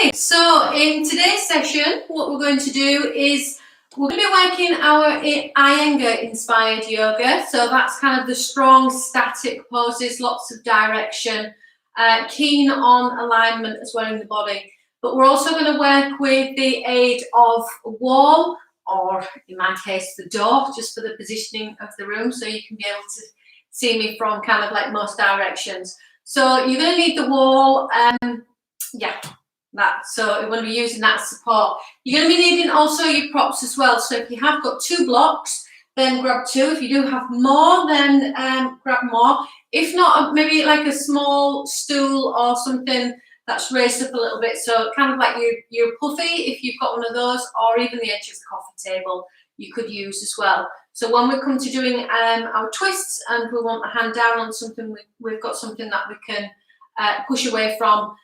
Okay, so in today's session, what we're going to do is we're going to be working our Iyengar Inspired yoga. So that's kind of the strong static poses, lots of direction, keen on alignment as well in the body. But we're also going to work with the aid of a wall, or in my case, the door, just for the positioning of the room, so you can be able to see me from kind of like most directions. So you're going to need the wall, so we're going to be using that support. You're going to be needing also your props as well. So if you have got 2 blocks, then grab 2. If you do have more, then grab more. If not, maybe like a small stool or something that's raised up a little bit. So kind of like your puffy, if you've got one of those, or even the edge of the coffee table, you could use as well. So when we come to doing our twists and we want the hand down on something, we've got something that we can push away from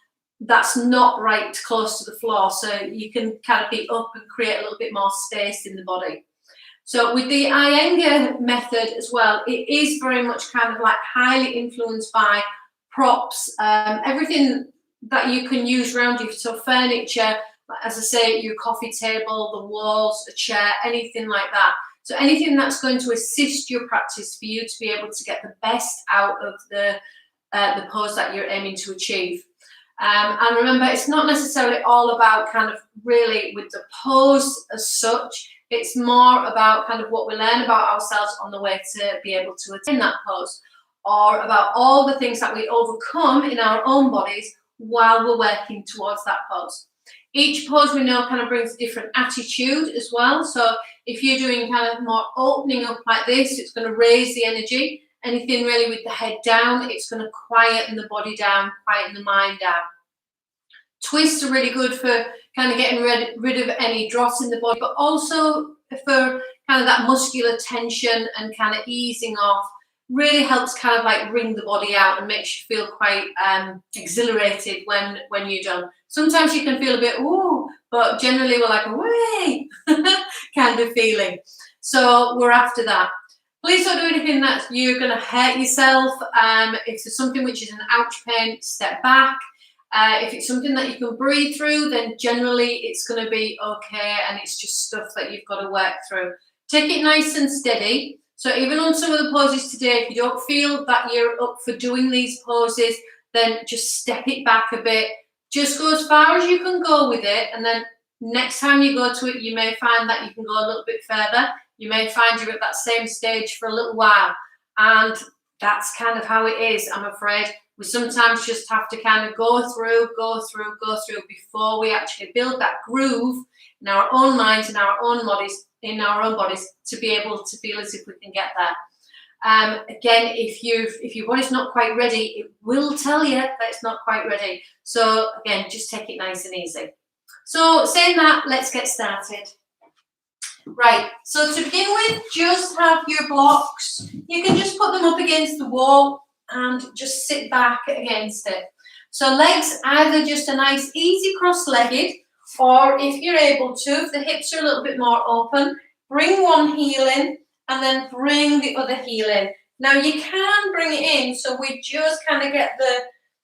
that's not right close to the floor. So you can kind of be up and create a little bit more space in the body. So with the Iyengar method as well, it is very much kind of like highly influenced by props, everything that you can use around you. So furniture, as I say, your coffee table, the walls, a chair, anything like that. So anything that's going to assist your practice for you to be able to get the best out of the pose that you're aiming to achieve. And remember, it's not necessarily all about kind of really with the pose as such. It's more about kind of what we learn about ourselves on the way to be able to attain that pose, or about all the things that we overcome in our own bodies while we're working towards that pose. Each pose we know kind of brings a different attitude as well. So if you're doing kind of more opening up like this, it's going to raise the energy. Anything really with the head down, it's going to quieten the body down, quieten the mind down. Twists are really good for kind of getting rid of any dross in the body, but also for kind of that muscular tension and kind of easing off. Really helps kind of like wring the body out and makes you feel quite exhilarated when you're done. Sometimes you can feel a bit, ooh, but generally we're like, away, kind of feeling. So we're after that. Please don't do anything that you're going to hurt yourself. If there's something which is an ouch pain, step back. If it's something that you can breathe through, then generally it's going to be okay, and it's just stuff that you've got to work through. Take it nice and steady. So even on some of the poses today, if you don't feel that you're up for doing these poses, then just step it back a bit. Just go as far as you can go with it, and then next time you go to it, you may find that you can go a little bit further. You may find you're at that same stage for a little while, and that's kind of how it is, I'm afraid. We sometimes just have to kind of go through before we actually build that groove in our own minds, in our own bodies, to be able to feel as if we can get there. Again, if your body's not quite ready, it will tell you that it's not quite ready. So again, just take it nice and easy. So saying that, let's get started. Right, so to begin with, just have your blocks. You can just put them up against the wall and just sit back against it. So legs, either just a nice easy cross-legged, or if you're able to, if the hips are a little bit more open, bring one heel in and then bring the other heel in. Now you can bring it in, so we just kind of get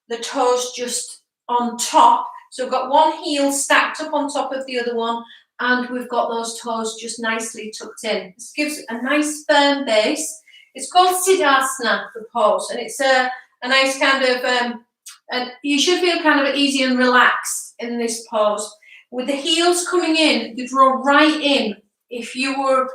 the toes just on top. So we've got one heel stacked up on top of the other one, and we've got those toes just nicely tucked in. This gives a nice firm base. It's called Shavasana, the pose, and it's a nice kind of, and you should feel kind of easy and relaxed in this pose. With the heels coming in, you draw right in. If we're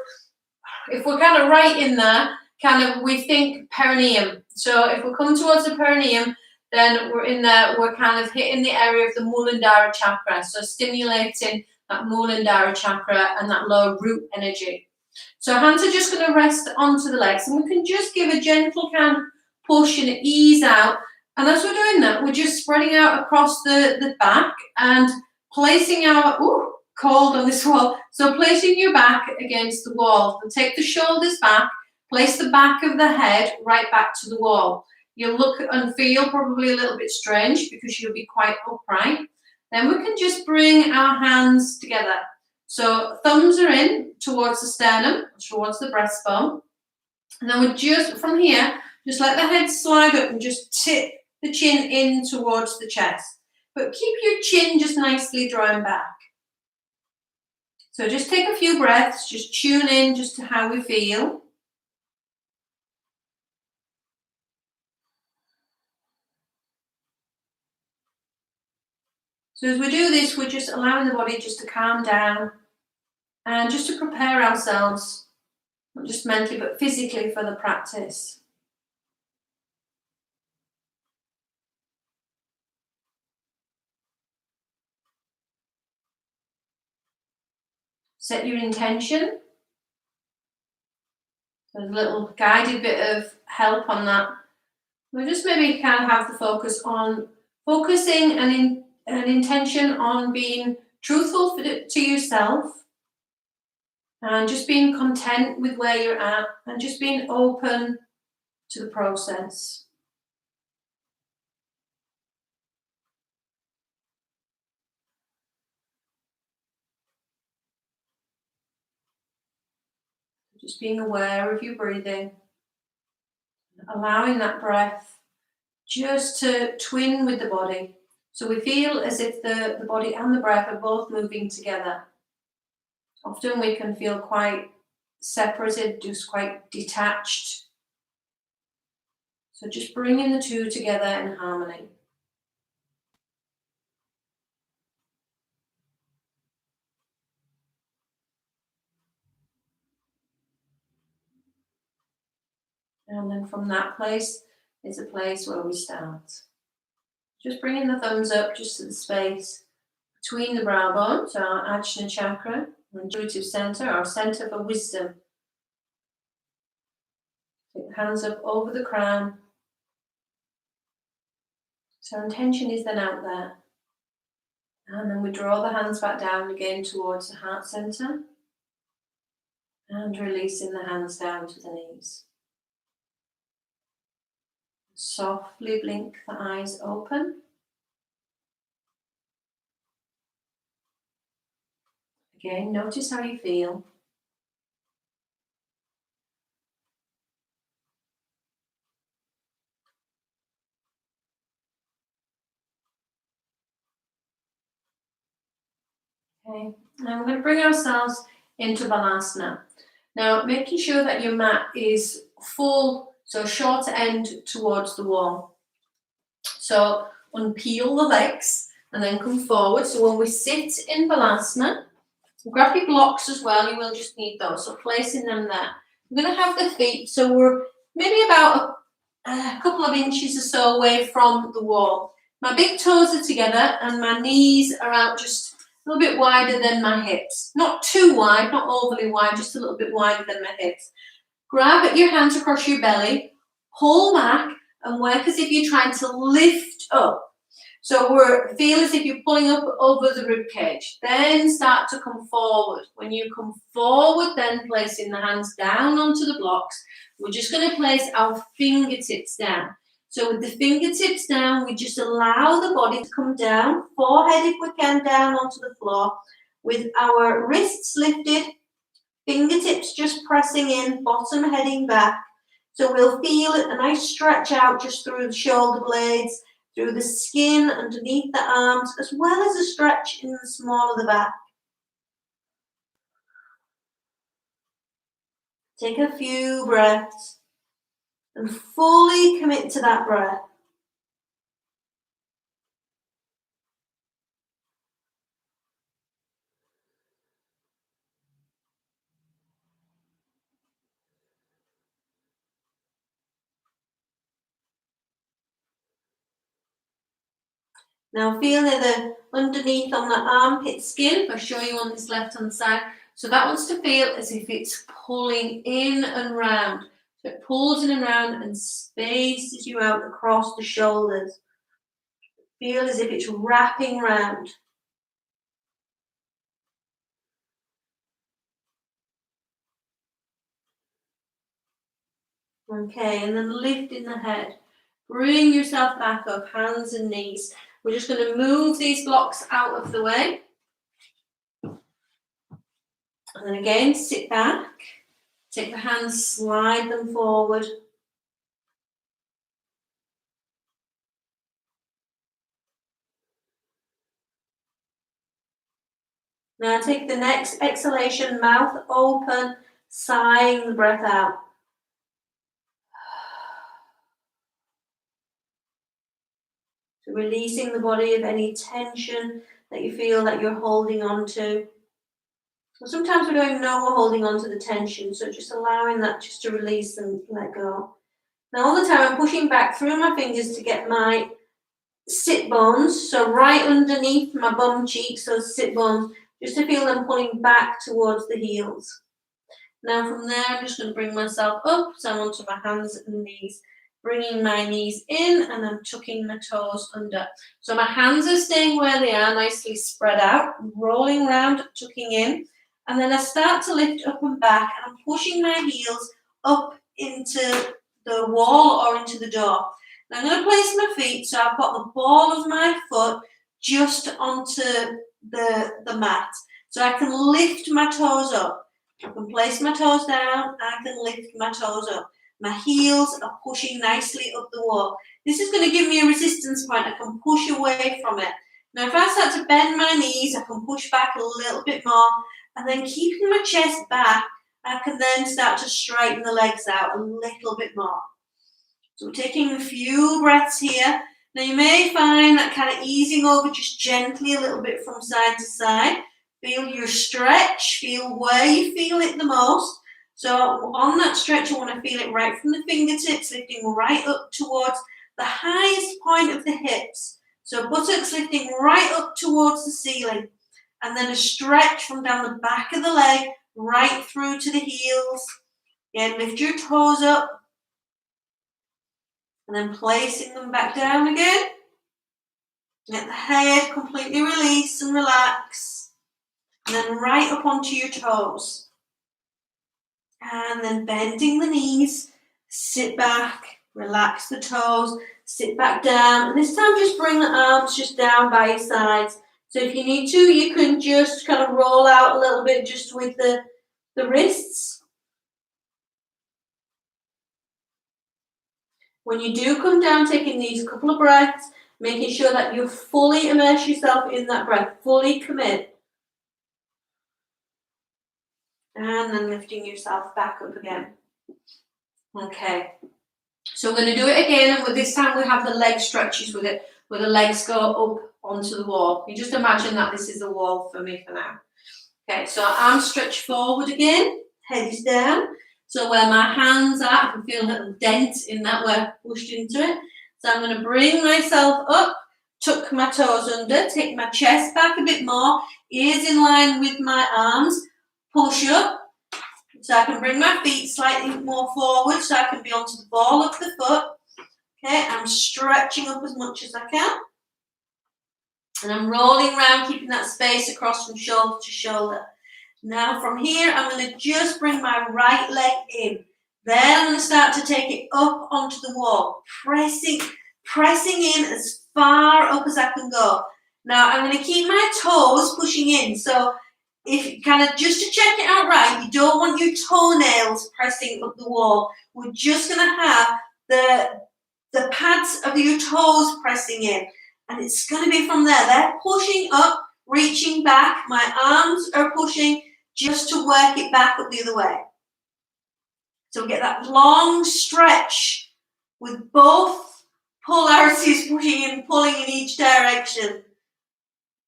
kind of right in there, kind of we think perineum. So if we come towards the perineum, then we're in there, we're kind of hitting the area of the Muladhara chakra, so stimulating that Muladhara chakra and that lower root energy. So hands are just going to rest onto the legs, and we can just give a gentle kind of push and ease out. And as we're doing that, we're just spreading out across the back and placing our, cold on this wall. So placing your back against the wall, and take the shoulders back, place the back of the head right back to the wall. You'll look and feel probably a little bit strange because you'll be quite upright. Then we can just bring our hands together. So thumbs are in towards the sternum, towards the breastbone. And then we just, from here, just let the head slide up and just tip the chin in towards the chest. but keep your chin just nicely drawn back. So just take a few breaths, just tune in just to how we feel. So as we do this, we're just allowing the body just to calm down and just to prepare ourselves, not just mentally, but physically for the practice. Set your intention. There's a little guided bit of help on that. We just maybe kind of have the focusing an intention on being truthful to yourself and just being content with where you're at and just being open to the process. Just being aware of your breathing, allowing that breath just to twin with the body. So we feel as if the body and the breath are both moving together. Often we can feel quite separated, just quite detached. So just bringing the two together in harmony. And then from that place is a place where we start. Just bringing the thumbs up just to the space between the brow bones, our Ajna chakra, our intuitive center, our center for wisdom. Take the hands up over the crown. So our intention is then out there. And then we draw the hands back down again towards the heart center. And releasing the hands down to the knees. Softly blink the eyes open. Again, notice how you feel. Okay, and we're going to bring ourselves into Balasana. Now, making sure that your mat is full, so short end towards the wall. So unpeel the legs and then come forward. So when we sit in Balasana, grab your blocks as well, you will just need those. So placing them there. We're going to have the feet, so we're maybe about a couple of inches or so away from the wall. My big toes are together and my knees are out just a little bit wider than my hips. Not too wide, not overly wide, just a little bit wider than my hips. Grab your hands across your belly, pull back and work as if you're trying to lift up. So feel as if you're pulling up over the rib cage. Then start to come forward. When you come forward, then placing the hands down onto the blocks. We're just going to place our fingertips down. So with the fingertips down, we just allow the body to come down, forehead if we can, down onto the floor. With our wrists lifted, fingertips just pressing in, bottom heading back. So we'll feel a nice stretch out just through the shoulder blades, through the skin underneath the arms, as well as a stretch in the small of the back. Take a few breaths and fully commit to that breath. Now feel the underneath on the armpit skin. I'll show you on this left hand side. So that wants to feel as if it's pulling in and round. So it pulls in and round and spaces you out across the shoulders. Feel as if it's wrapping round. Okay, and then lifting the head. Bring yourself back up, hands and knees. We're just going to move these blocks out of the way. And then again, sit back. Take the hands, slide them forward. Now take the next exhalation, mouth open, sighing the breath out. So releasing the body of any tension that you feel that you're holding on to. So sometimes we don't even know we're holding on to the tension, so just allowing that just to release and let go. Now all the time I'm pushing back through my fingers to get my sit bones, so right underneath my bum cheeks, those sit bones, just to feel them pulling back towards the heels. Now from there, I'm just going to bring myself up, so I'm onto my hands and knees, bringing my knees in, and I'm tucking my toes under. So my hands are staying where they are, nicely spread out, rolling around, tucking in, and then I start to lift up and back, and I'm pushing my heels up into the wall or into the door. Now I'm going to place my feet, so I've got the ball of my foot just onto the mat, so I can lift my toes up. I can place my toes down, I can lift my toes up. My heels are pushing nicely up the wall. This is going to give me a resistance point. I can push away from it. Now if I start to bend my knees, I can push back a little bit more, and then keeping my chest back, I can then start to straighten the legs out a little bit more. So we're taking a few breaths here. Now you may find that kind of easing over just gently a little bit from side to side. Feel your stretch, feel where you feel it the most. So on that stretch, I want to feel it right from the fingertips, lifting right up towards the highest point of the hips. So buttocks lifting right up towards the ceiling. And then a stretch from down the back of the leg, right through to the heels. Again, lift your toes up. And then placing them back down again. Let the head completely release and relax. And then right up onto your toes. And then bending the knees, sit back, relax the toes, sit back down. And this time just bring the arms just down by your sides. So if you need to, you can just kind of roll out a little bit just with the wrists. When you do come down, taking these couple of breaths, making sure that you fully immerse yourself in that breath, fully commit. And then lifting yourself back up again. Okay. So we're going to do it again, and with this time we have the leg stretches with it, where the legs go up onto the wall. You just imagine that this is the wall for me for now. Okay, so arms stretch forward again, head is down. So where my hands are, I can feel a little dent in that where I've pushed into it. So I'm going to bring myself up, tuck my toes under, take my chest back a bit more, ears in line with my arms, push up. So I can bring my feet slightly more forward so I can be onto the ball of the foot. Okay, I'm stretching up as much as I can. And I'm rolling around, keeping that space across from shoulder to shoulder. Now from here, I'm going to just bring my right leg in. Then I'm going to start to take it up onto the wall, pressing in as far up as I can go. Now I'm going to keep my toes pushing in. So if kind of just to check it out right, you don't want your toenails pressing up the wall. We're just going to have the pads of your toes pressing in. And it's going to be from there. They're pushing up, reaching back. My arms are pushing just to work it back up the other way. So we get that long stretch with both polarities pushing and pulling in each direction.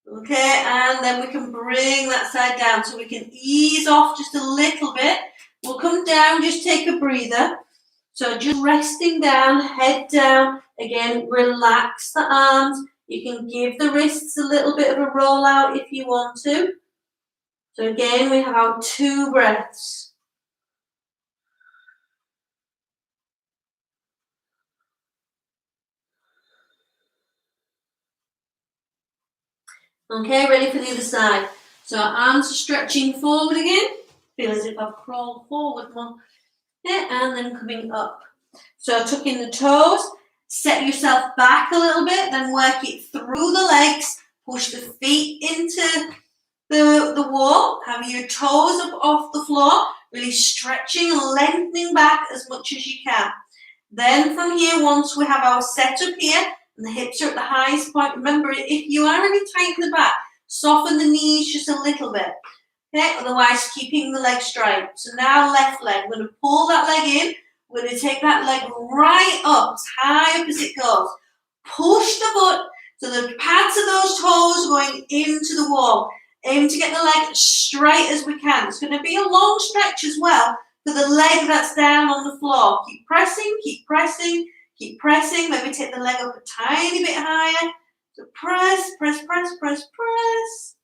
Okay, and then we can bring that side down. So we can ease off just a little bit. We'll come down, just take a breather. So just resting down, head down. Again, relax the arms. You can give the wrists a little bit of a roll out if you want to. So again, we have our 2 breaths. Okay, ready for the other side. So our arms are stretching forward again. Feel as if I've crawled forward more. Okay, and then coming up. So tuck in the toes, set yourself back a little bit, then work it through the legs, push the feet into the wall, have your toes up off the floor, really stretching and lengthening back as much as you can. Then from here, once we have our setup here, and the hips are at the highest point, remember, if you are really tight in the back, Soften the knees just a little bit. Okay, otherwise keeping the leg straight. So now left leg, I'm going to pull that leg in. We're going to take that leg right up, as high up as it goes. Push the foot so the pads of those toes are going into the wall. Aim to get the leg as straight as we can. It's going to be a long stretch as well for the leg that's down on the floor. Keep pressing, keep pressing, keep pressing. Maybe take the leg up a tiny bit higher. So press, press, press, press, press.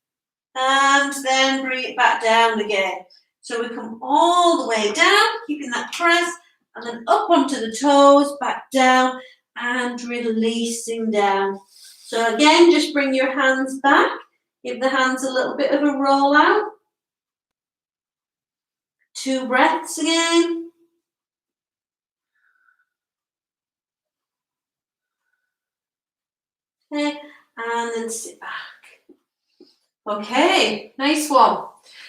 And then bring it back down again. So we come all the way down, keeping that press, and then up onto the toes, back down, and releasing down. So again, just bring your hands back. Give the hands a little bit of a roll out. 2 breaths again. Okay, and then sit back. Okay, nice one.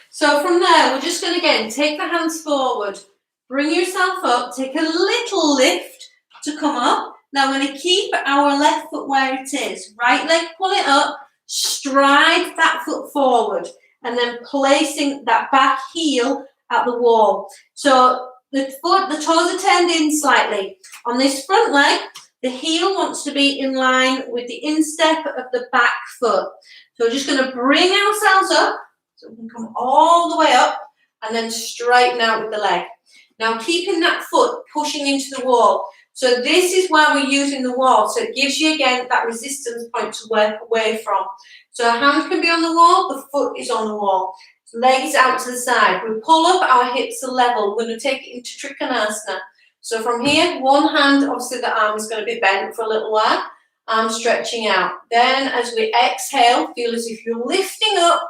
So from there, we're just going to, again, take the hands forward. Bring yourself up. Take a little lift to come up. Now we're going to keep our left foot where it is. Right leg, pull it up. Stride that foot forward. And then placing that back heel at the wall. So the toes are turned in slightly. On this front leg, the heel wants to be in line with the instep of the back foot. So we're just going to bring ourselves up, so we can come all the way up, and then straighten out with the leg. Now keeping that foot pushing into the wall. So this is where we're using the wall. So it gives you, again, that resistance point to work away from. So our hand can be on the wall, the foot is on the wall. Legs out to the side. We pull up, our hips are level. We're going to take it into Trikonasana. So from here, one hand, obviously the arm is going to be bent for a little while. Arm stretching out. Then as we exhale, feel as if you're lifting up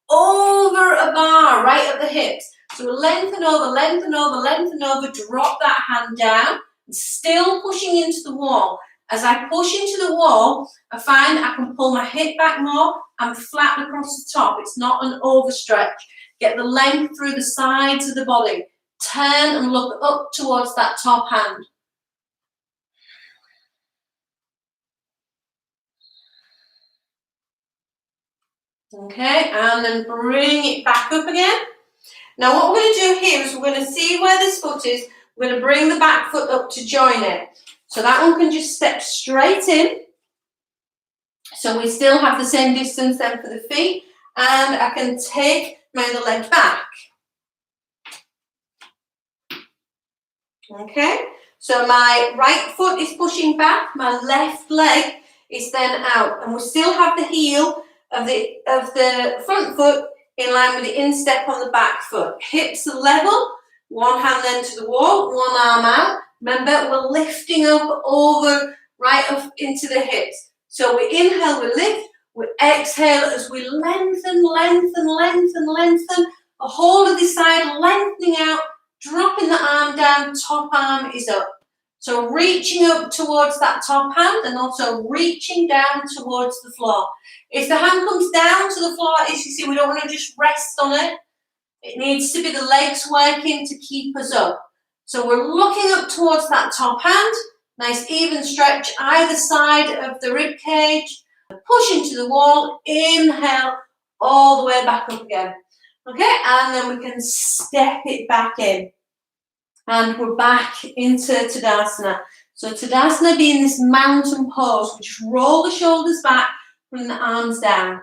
over a bar right at the hips. So we lengthen over, lengthen over, lengthen over, drop that hand down, still pushing into the wall. As I push into the wall, I find I can pull my hip back more and flat across the top. It's not an overstretch. Get the length through the sides of the body. Turn and look up towards that top hand. Okay, and then bring it back up again. Now what we're going to do here is we're going to see where this foot is. We're going to bring the back foot up to join it. So that one can just step straight in. So we still have the same distance then for the feet. And I can take my other leg back. Okay, so my right foot is pushing back. My left leg is then out. And we still have the heel of the front foot in line with the instep on the back foot. Hips are level, one hand then to the wall, one arm out. Remember, we're lifting up over, right up into the hips. So we inhale, we lift, we exhale as we lengthen, lengthen, lengthen, lengthen. The whole of this side lengthening out, dropping the arm down, top arm is up. So reaching up towards that top hand and also reaching down towards the floor. If the hand comes down to the floor, as you see, we don't want to just rest on it. It needs to be the legs working to keep us up. So we're looking up towards that top hand. Nice even stretch either side of the rib cage. Push into the wall. Inhale all the way back up again. Okay, and then we can step it back in. And we're back into Tadasana. So Tadasana being this mountain pose, we just roll the shoulders back, bring the arms down.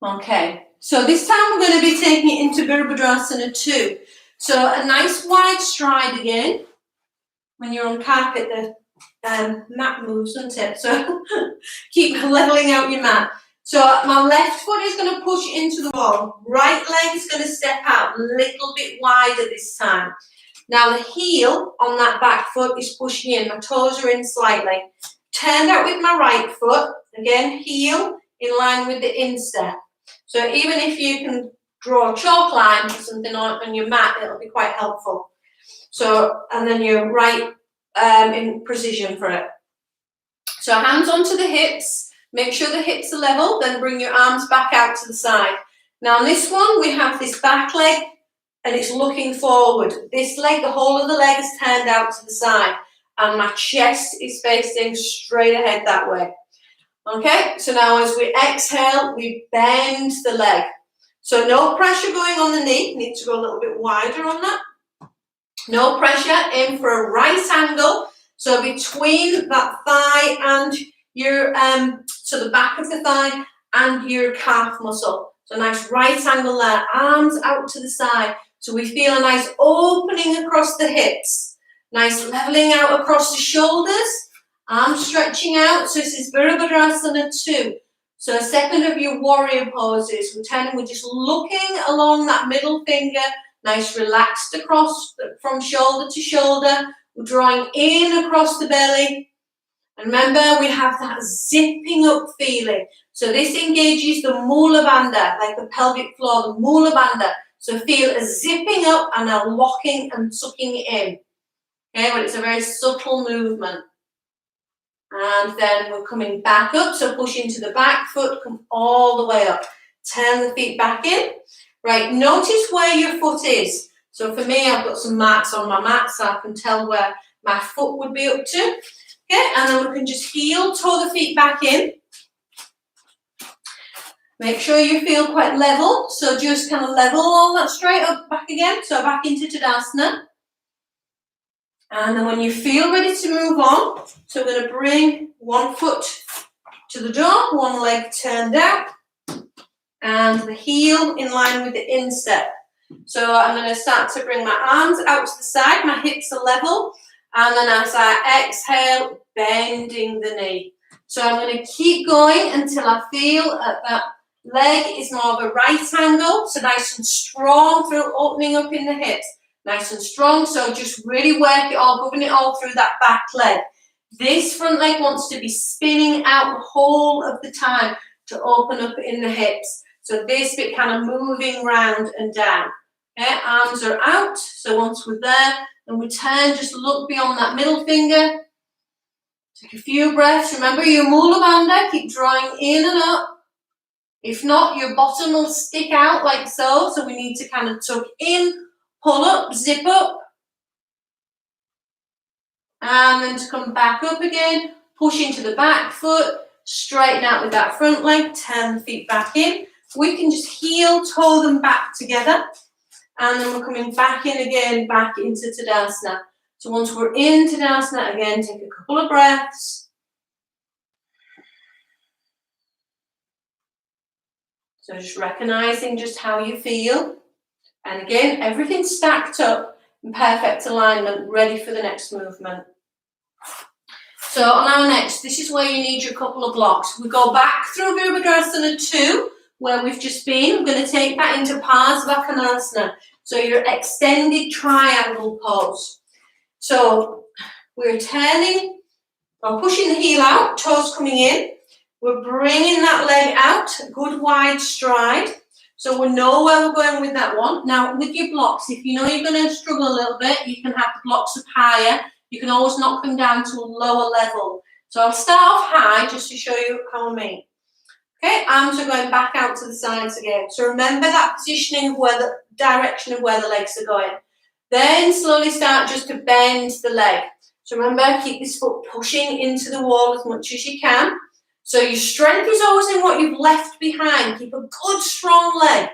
Okay, so this time we're going to be taking it into Virabhadrasana 2. So a nice wide stride again. When you're on carpet, the mat moves, doesn't it? So keep leveling out your mat. So my left foot is going to push into the wall. Right leg is going to step out a little bit wider this time. Now the heel on that back foot is pushing in. My toes are in slightly. Turned out with my right foot. Again, heel in line with the instep. So even if you can draw a chalk line or something on your mat, it'll be quite helpful. So, and then you're right in precision for it. So hands onto the hips. Make sure the hips are level, then bring your arms back out to the side. Now on this one, we have this back leg and it's looking forward. This leg, the whole of the leg is turned out to the side and my chest is facing straight ahead that way. Okay, so now as we exhale, we bend the leg. So no pressure going on the knee. Need to go a little bit wider on that. No pressure. Aim for a right angle. So between that thigh and your, so the back of the thigh and your calf muscle. So nice right angle there. Arms out to the side. So we feel a nice opening across the hips. Nice leveling out across the shoulders. Arms stretching out. So this is Virabhadrasana 2. So a second of your warrior poses. We're just looking along that middle finger. Nice relaxed across from shoulder to shoulder. We're drawing in across the belly. And remember, we have that zipping up feeling. So this engages the Mula Bandha, like the pelvic floor, the Mula Bandha. So feel a zipping up and a locking and sucking in. Okay, but it's a very subtle movement. And then we're coming back up. So push into the back foot, come all the way up. Turn the feet back in. Right, notice where your foot is. So for me, I've got some marks on my mat so I can tell where my foot would be up to. Okay, and then we can just heel toe the feet back in. Make sure you feel quite level. So just kind of level all that straight up back again. So back into Tadasana. And then when you feel ready to move on, so we're going to bring one foot to the door, one leg turned out, and the heel in line with the instep. So I'm going to start to bring my arms out to the side, my hips are level, and then as I exhale, bending the knee. So I'm going to keep going until I feel that leg is more of a right angle, so nice and strong through opening up in the hips. Nice and strong, so just really work it all, govern it all through that back leg. This front leg wants to be spinning out the whole of the time to open up in the hips. So this bit kind of moving round and down. Okay, arms are out, so once we're there, and we turn, just look beyond that middle finger. Take a few breaths. Remember your Mula Bandha, keep drawing in and up. If not, your bottom will stick out like so, so we need to kind of tuck in, pull up, zip up, and then to come back up again, push into the back foot, straighten out with that front leg, turn the feet back in. We can just heel toe them back together, and then we're coming back in again, back into Tadasana. So once we're in Tadasana, again, take a couple of breaths. So just recognizing just how you feel. And again, everything stacked up in perfect alignment, ready for the next movement. So on our next, this is where you need your couple of blocks. We go back through Virabhadrasana 2, where we've just been. We're going to take that into Parsvakonasana, so your extended triangle pose. So we're turning, or pushing the heel out, toes coming in. We're bringing that leg out, good wide stride. So we know where we're going with that one. Now, with your blocks, if you know you're going to struggle a little bit, you can have the blocks up higher. You can always knock them down to a lower level. So I'll start off high just to show you how I mean. Okay, arms are going back out to the sides again. So remember that positioning of where the direction of where the legs are going. Then slowly start just to bend the leg. So remember, keep this foot pushing into the wall as much as you can. So your strength is always in what you've left behind. Keep a good, strong leg.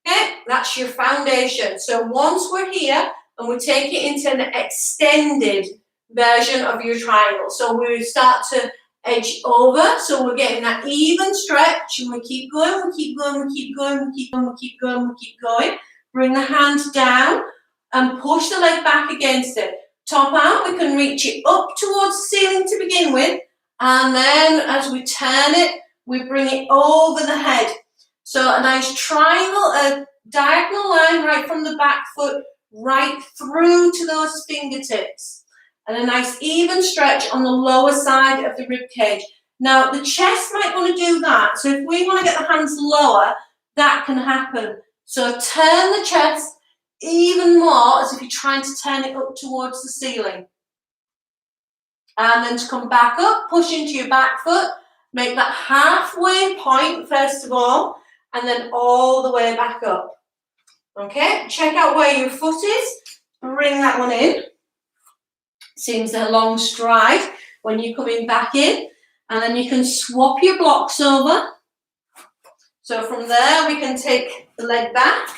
Okay, that's your foundation. So once we're here, and we take it into an extended version of your triangle. So we start to edge over. So we're getting that even stretch, and we keep going, we keep going, we keep going, we keep going, we keep going, we keep going. Bring the hand down and push the leg back against it. Top out, we can reach it up towards the ceiling to begin with. And then as we turn it, we bring it over the head. So a nice triangle, a diagonal line right from the back foot, right through to those fingertips. And a nice even stretch on the lower side of the rib cage. Now, the chest might want to do that. So if we want to get the hands lower, that can happen. So turn the chest even more as if you're trying to turn it up towards the ceiling. And then to come back up, push into your back foot, make that halfway point first of all, and then all the way back up. Okay, check out where your foot is, bring that one in. Seems a long stride when you're coming back in. And then you can swap your blocks over. So from there, we can take the leg back.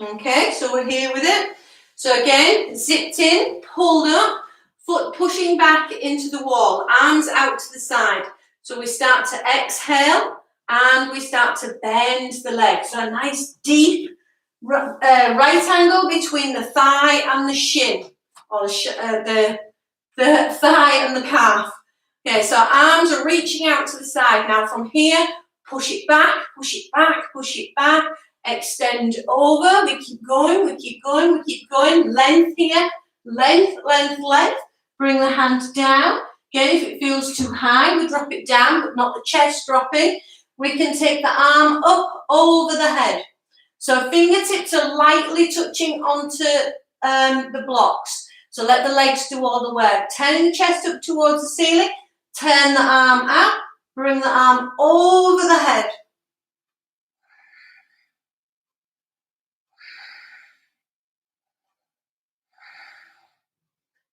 Okay, so we're here with it. So again, zipped in, pulled up, foot pushing back into the wall, arms out to the side. So we start to exhale and we start to bend the leg. So a nice deep right angle between the thigh and the shin, or the thigh and the calf. Okay, so arms are reaching out to the side. Now from here, push it back, push it back, push it back. Extend over, we keep going, we keep going, we keep going. Length here, length, length, length. Bring the hand down. Again, if it feels too high, we drop it down, but not the chest dropping. We can take the arm up over the head. So fingertips are lightly touching onto the blocks. So let the legs do all the work. Turning the chest up towards the ceiling, turn the arm out, bring the arm over the head.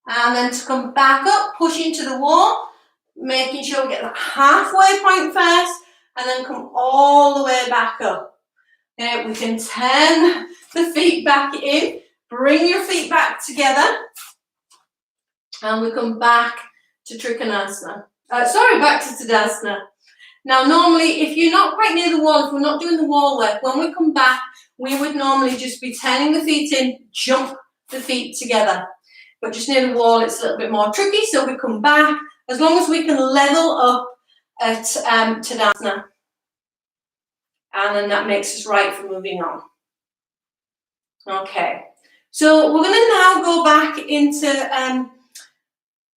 And then to come back up, push into the wall, making sure we get that halfway point first, and then come all the way back up. Okay, we can turn the feet back in, bring your feet back together, and we come back to Trikonasana. Back to Tadasana. Now, normally, if you're not quite near the wall, if we're not doing the wall work, when we come back, we would normally just be turning the feet in, jump the feet together. But just near the wall, it's a little bit more tricky, so we come back. As long as we can level up at Tadasana. And then that makes us right for moving on. Okay, so we're going to now go back into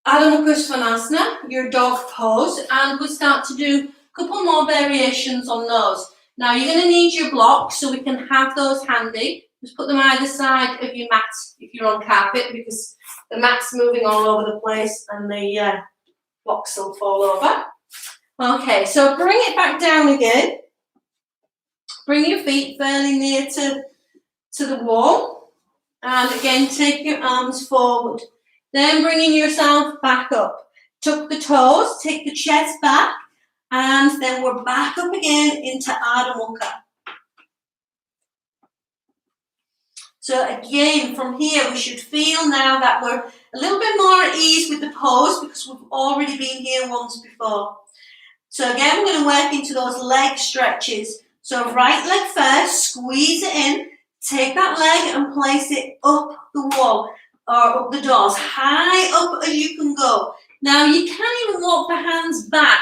Adho Mukha Svanasana, your dog pose, and we'll start to do a couple more variations on those. Now, you're going to need your blocks, so we can have those handy. Just put them either side of your mat if you're on carpet, because the mat's moving all over the place and the blocks will fall over. Okay, so bring it back down again. Bring your feet fairly near to the wall. And again, take your arms forward. Then bringing yourself back up. Tuck the toes, take the chest back, and then we're back up again into Adho Mukha. So again, from here, we should feel now that we're a little bit more at ease with the pose because we've already been here once before. So again, we're going to work into those leg stretches. So right leg first, squeeze it in, take that leg and place it up the wall or up the doors, high up as you can go. Now you can even walk the hands back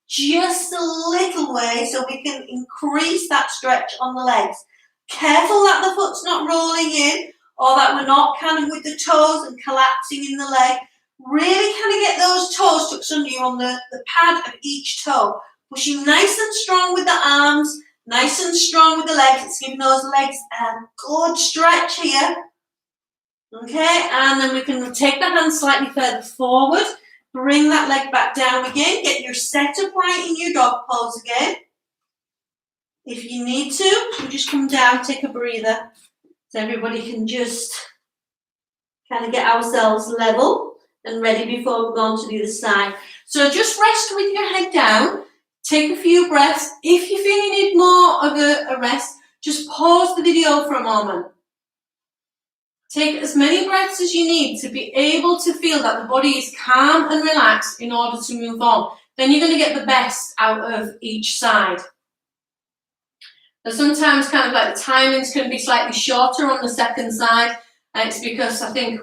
just a little way so we can increase that stretch on the legs. Careful that the foot's not rolling in or that we're not kind of with the toes and collapsing in the leg. Really kind of get those toes tucked under you on the pad of each toe. Pushing nice and strong with the arms, nice and strong with the legs. It's giving those legs a good stretch here. Okay, and then we can take the hands slightly further forward. Bring that leg back down again. Get your setup right in your dog pose again. If you need to, we'll just come down, take a breather. So everybody can just kind of get ourselves level and ready before we go on to the other side. So just rest with your head down. Take a few breaths. If you feel you need more of a rest, just pause the video for a moment. Take as many breaths as you need to be able to feel that the body is calm and relaxed in order to move on. Then you're going to get the best out of each side. Now sometimes kind of like the timings can be slightly shorter on the second side. And it's because I think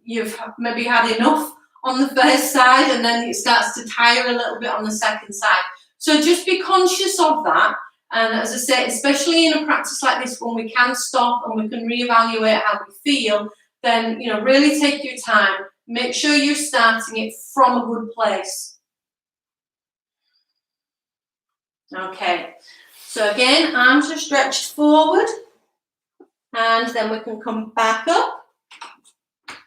you've maybe had enough on the first side and then it starts to tire a little bit on the second side. So just be conscious of that. And as I say, especially in a practice like this, when we can stop and we can reevaluate how we feel, then, really take your time. Make sure you're starting it from a good place. Okay. So again, arms are stretched forward. And then we can come back up.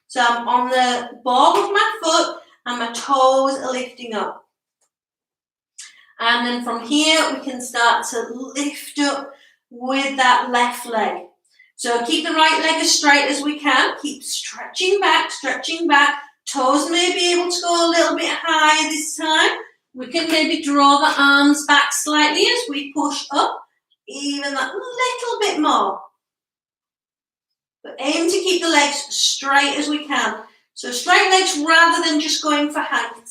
So I'm on the ball of my foot and my toes are lifting up. And then from here, we can start to lift up with that left leg. So keep the right leg as straight as we can. Keep stretching back, Toes may be able to go a little bit higher this time. We can maybe draw the arms back slightly as we push up, even that little bit more. But aim to keep the legs straight as we can. So straight legs rather than just going for height.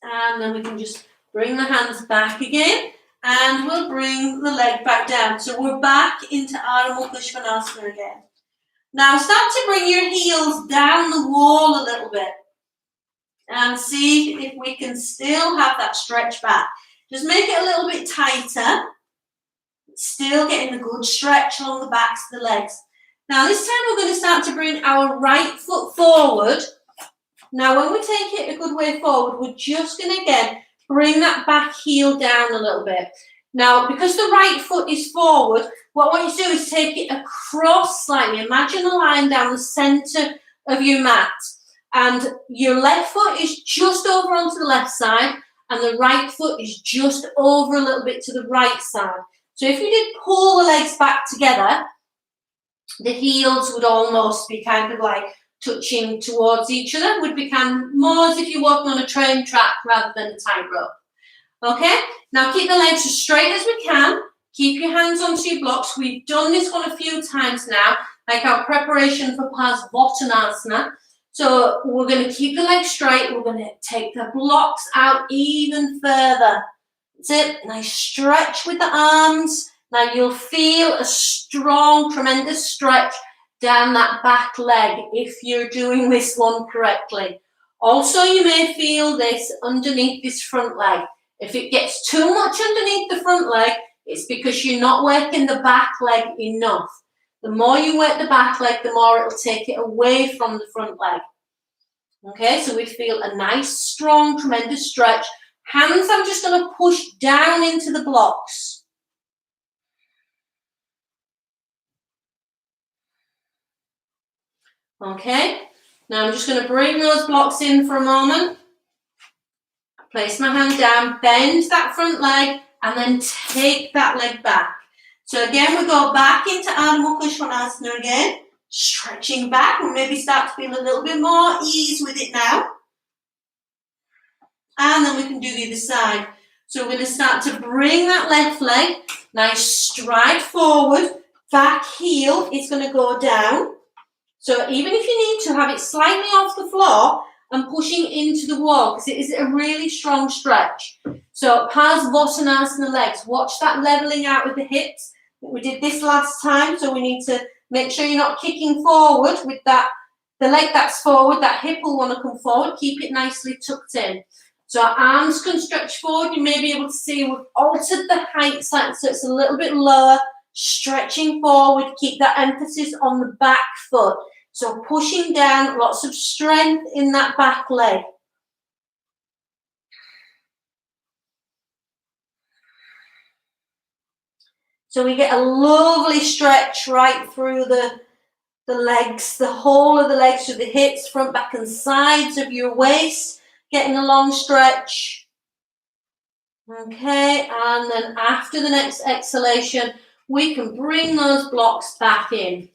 And then we can just bring the hands back again, and we'll bring the leg back down. So we're back into Ardha Mukha Svanasana again. Now start to bring your heels down the wall a little bit and see if we can still have that stretch back. Just make it a little bit tighter, still getting the good stretch along the backs of the legs. Now this time we're going to start to bring our right foot forward. Now when we take it a good way forward, we're just going to again bring that back heel down a little bit. Now because the right foot is forward, what I want you to do is take it across slightly. Imagine a line down the centre of your mat, and your left foot is just over onto the left side and the right foot is just over a little bit to the right side. So if you did pull the legs back together, the heels would almost be kind of like touching towards each other, would become more as if you're walking on a train track rather than a tightrope. Okay, now keep the legs as straight as we can. Keep your hands onto your blocks. We've done this one a few times now, like our preparation for Parsvottanasana. So we're going to keep the legs straight. We're going to take the blocks out even further. That's it. Nice stretch with the arms. Now you'll feel a strong, tremendous stretch down that back leg if you're doing this one correctly. Also, you may feel this underneath this front leg. If it gets too much underneath the front leg, it's because you're not working the back leg enough. The more you work the back leg, the more it'll take it away from the front leg. Okay, so we feel a nice, strong, tremendous stretch. Hands, I'm just going to push down into the blocks. Okay, now I'm just going to bring those blocks in for a moment. Place my hand down, bend that front leg, and then take that leg back. So again, we go back into Ardha Mukha Svanasana again, stretching back, and maybe start to feel a little bit more ease with it now. And then we can do the other side. So we're going to start to bring that left leg, nice stride forward, back heel is going to go down. So even if you need to have it slightly off the floor and pushing into the wall, because it is a really strong stretch. So Parsvottanasana legs, watch that leveling out with the hips. We did this last time, so we need to make sure you're not kicking forward with that. The leg that's forward, that hip will want to come forward. Keep it nicely tucked in. So our arms can stretch forward. You may be able to see we've altered the height slightly, so it's a little bit lower. Stretching forward, keep that emphasis on the back foot. So pushing down, lots of strength in that back leg. So we get a lovely stretch right through the legs, the whole of the legs, through the hips, front, back and sides of your waist, getting a long stretch. Okay, and then after the next exhalation, we can bring those blocks back in.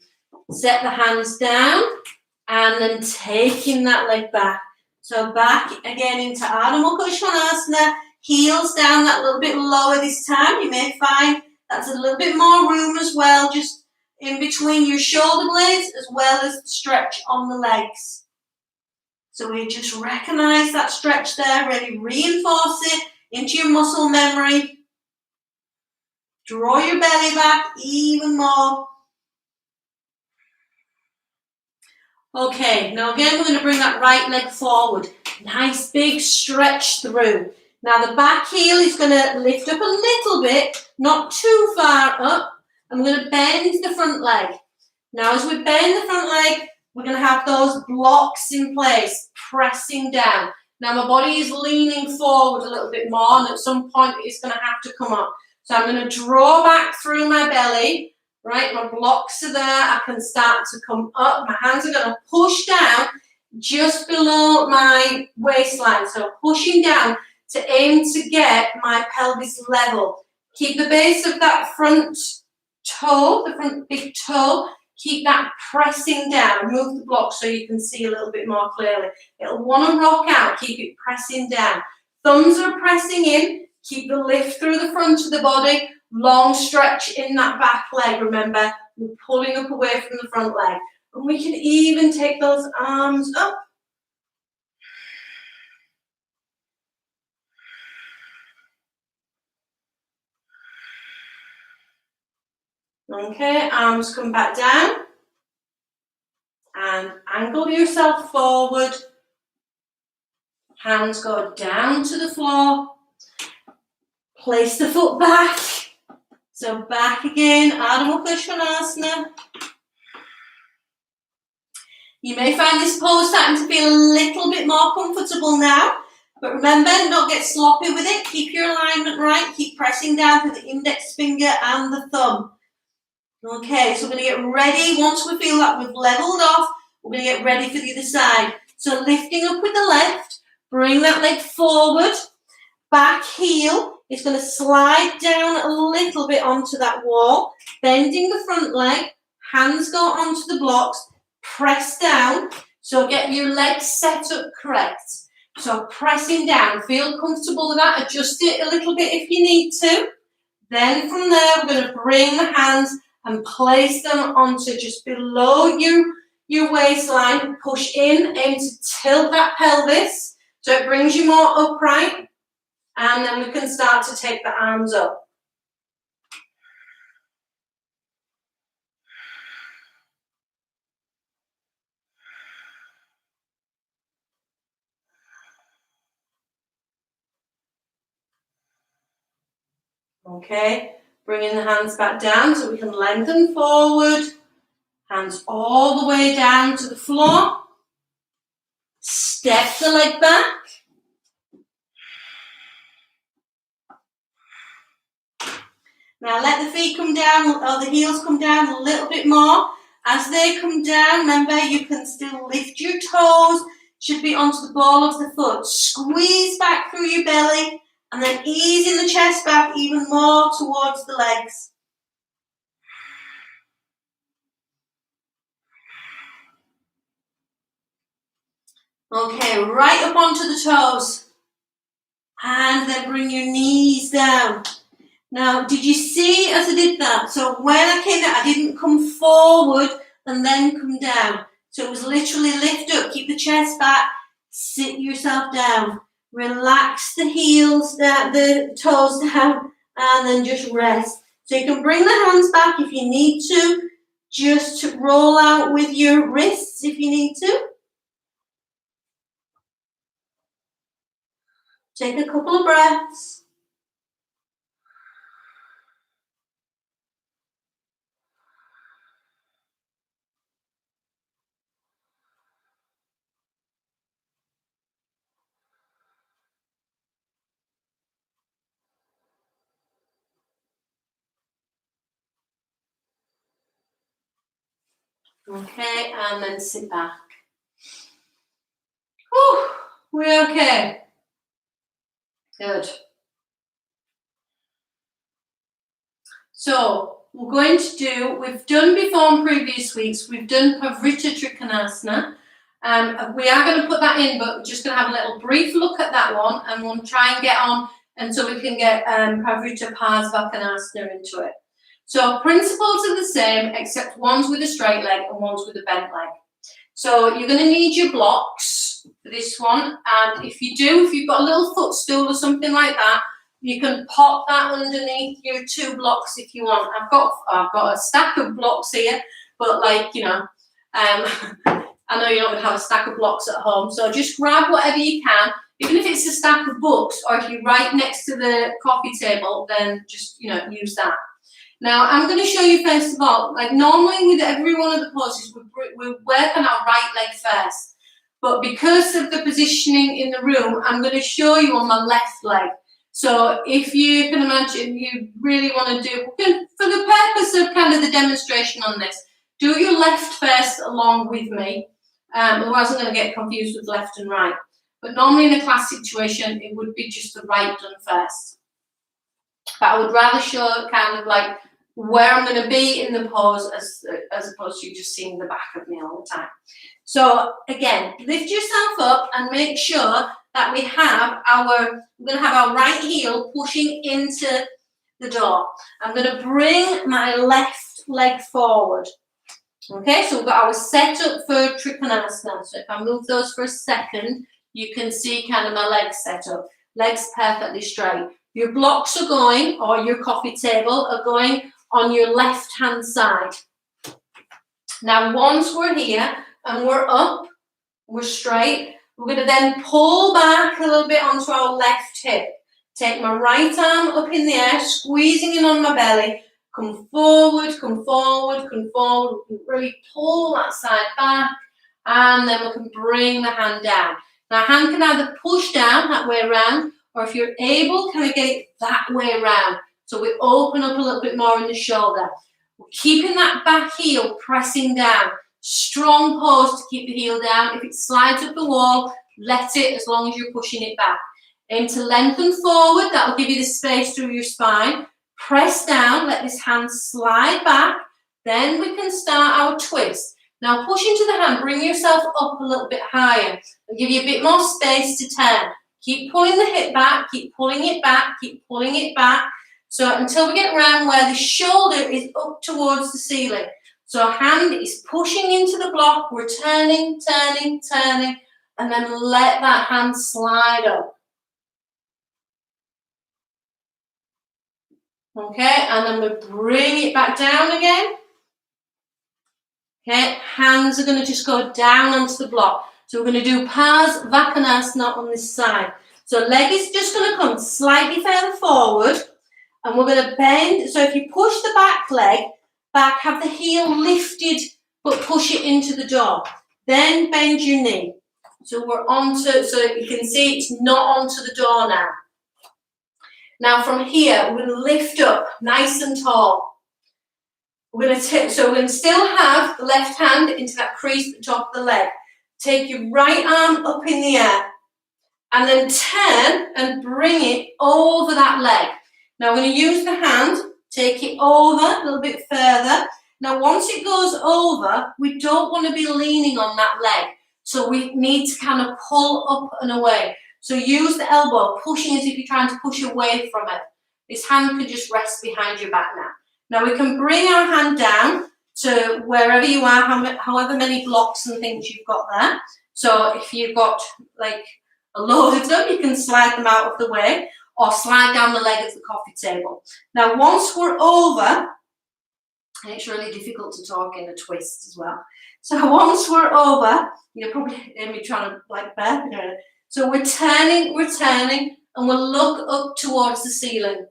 Set the hands down and then taking that leg back. So back again into Ardha Mukha Svanasana, heels down that little bit lower this time. You may find that's a little bit more room as well, just in between your shoulder blades as well as the stretch on the legs. So we just recognize that stretch there, really reinforce it into your muscle memory. Draw your belly back even more. Okay, now again we're going to bring that right leg forward. Nice big stretch through. Now the back heel is going to lift up a little bit, not too far up. I'm going to bend the front leg. Now as we bend the front leg, we're going to have those blocks in place, pressing down. Now my body is leaning forward a little bit more, and at some point it's going to have to come up. So I'm going to draw back through my belly. Right, my blocks are there. I can start to come up. My hands are going to push down just below my waistline. So pushing down to aim to get my pelvis level. Keep the base of that front toe, the front big toe, keep that pressing down. Move the block so you can see a little bit more clearly. It'll want to rock out, keep it pressing down. Thumbs are pressing in, keep the lift through the front of the body, long stretch in that back leg, remember, we're pulling up away from the front leg. And we can even take those arms up. Okay, arms come back down. And angle yourself forward. Hands go down to the floor. Place the foot back. So back again, Ardha Mukha Svanasana. You may find this pose starting to feel a little bit more comfortable now. But remember, don't get sloppy with it. Keep your alignment right. Keep pressing down through the index finger and the thumb. Okay, so we're going to get ready. Once we feel that we've leveled off, we're going to get ready for the other side. So lifting up with the left, bring that leg forward. Back heel is going to slide down a little bit onto that wall. Bending the front leg, hands go onto the blocks, press down. So get your legs set up correct. So pressing down, feel comfortable with that. Adjust it a little bit if you need to. Then from there, we're going to bring the hands and place them onto just below your waistline. Push in, aim to tilt that pelvis so it brings you more upright. And then we can start to take the arms up. Okay, bringing the hands back down so we can lengthen forward. Hands all the way down to the floor. Step the leg back. Now let the feet come down, or the heels come down a little bit more. As they come down, remember you can still lift your toes. Should be onto the ball of the foot. Squeeze back through your belly. And then easing the chest back even more towards the legs. Okay, right up onto the toes. And then bring your knees down. Now, did you see as I did that? So when I came down, I didn't come forward and then come down. So it was literally lift up, keep the chest back, sit yourself down. Relax the heels, the toes down, and then just rest. So you can bring the hands back if you need to. Just to roll out with your wrists if you need to. Take a couple of breaths. Okay, and then sit back. Whew, we're okay. Good. So we're going to do, we've done before in previous weeks, we've done Pavrita Trikonasana. We are going to put that in, but we're just going to have a little brief look at that one, and we'll try and get on until we can get Pavrita Parsvakonasana into it. So principles are the same, except one's with a straight leg and one's with a bent leg. So you're going to need your blocks for this one, and if you've got a little footstool or something like that, you can pop that underneath your 2 blocks if you want. I've got a stack of blocks here, but I know you're not going to have a stack of blocks at home, so just grab whatever you can, even if it's a stack of books, or if you're right next to the coffee table, then just use that. Now, I'm going to show you first of all, like normally with every one of the poses, we work on our right leg first. But because of the positioning in the room, I'm going to show you on my left leg. So if you can imagine you really want to do, for the purpose of kind of the demonstration on this, do your left first along with me. Otherwise I'm going to get confused with left and right. But normally in a class situation, it would be just the right done first. But I would rather show kind of like where I'm going to be in the pose as opposed to just seeing the back of me all the time. So again, lift yourself up and make sure that we're going to have our right heel pushing into the door. I'm going to bring my left leg forward. Okay, so we've got our setup for Trikonasana. So if I move those for a second, you can see kind of my legs set up. Legs perfectly straight. Your blocks are going, or your coffee table are going on your left-hand side. Now, once we're here and we're up, we're straight, we're going to then pull back a little bit onto our left hip. Take my right arm up in the air, squeezing in on my belly. Come forward, come forward, come forward. We can really pull that side back, and then we can bring the hand down. Now, hand can either push down that way around, or if you're able, kind of get it that way around. So we open up a little bit more in the shoulder. We're keeping that back heel pressing down. Strong pose to keep the heel down. If it slides up the wall, let it, as long as you're pushing it back. Aim to lengthen forward. That will give you the space through your spine. Press down, let this hand slide back. Then we can start our twist. Now push into the hand, bring yourself up a little bit higher. It'll give you a bit more space to turn. Keep pulling the hip back, keep pulling it back, keep pulling it back. So until we get around where the shoulder is up towards the ceiling. So our hand is pushing into the block, we're turning, turning, turning, and then let that hand slide up. Okay, and then we bring it back down again. Okay, hands are going to just go down onto the block. So we're going to do Parsvakonasana on this side. So leg is just going to come slightly further forward, and we're going to bend. So if you push the back leg back, have the heel lifted, but push it into the door. Then bend your knee. So we're onto, so you can see it's not onto the door now. Now from here, we're going to lift up nice and tall. We're going to so we're going to still have the left hand into that crease at the top of the leg. Take your right arm up in the air and then turn and bring it over that leg. Now we're going to use the hand, take it over a little bit further. Now once it goes over, we don't want to be leaning on that leg. So we need to kind of pull up and away. So use the elbow, pushing as if you're trying to push away from it. This hand can just rest behind your back now. Now we can bring our hand down to wherever you are, however many blocks and things you've got there. So if you've got like a load of them, you can slide them out of the way or slide down the leg of the coffee table. Now once we're over, and it's really difficult to talk in a twist as well. So once we're over, you're probably hear me trying to like burp. So we're turning, and we'll look up towards the ceiling.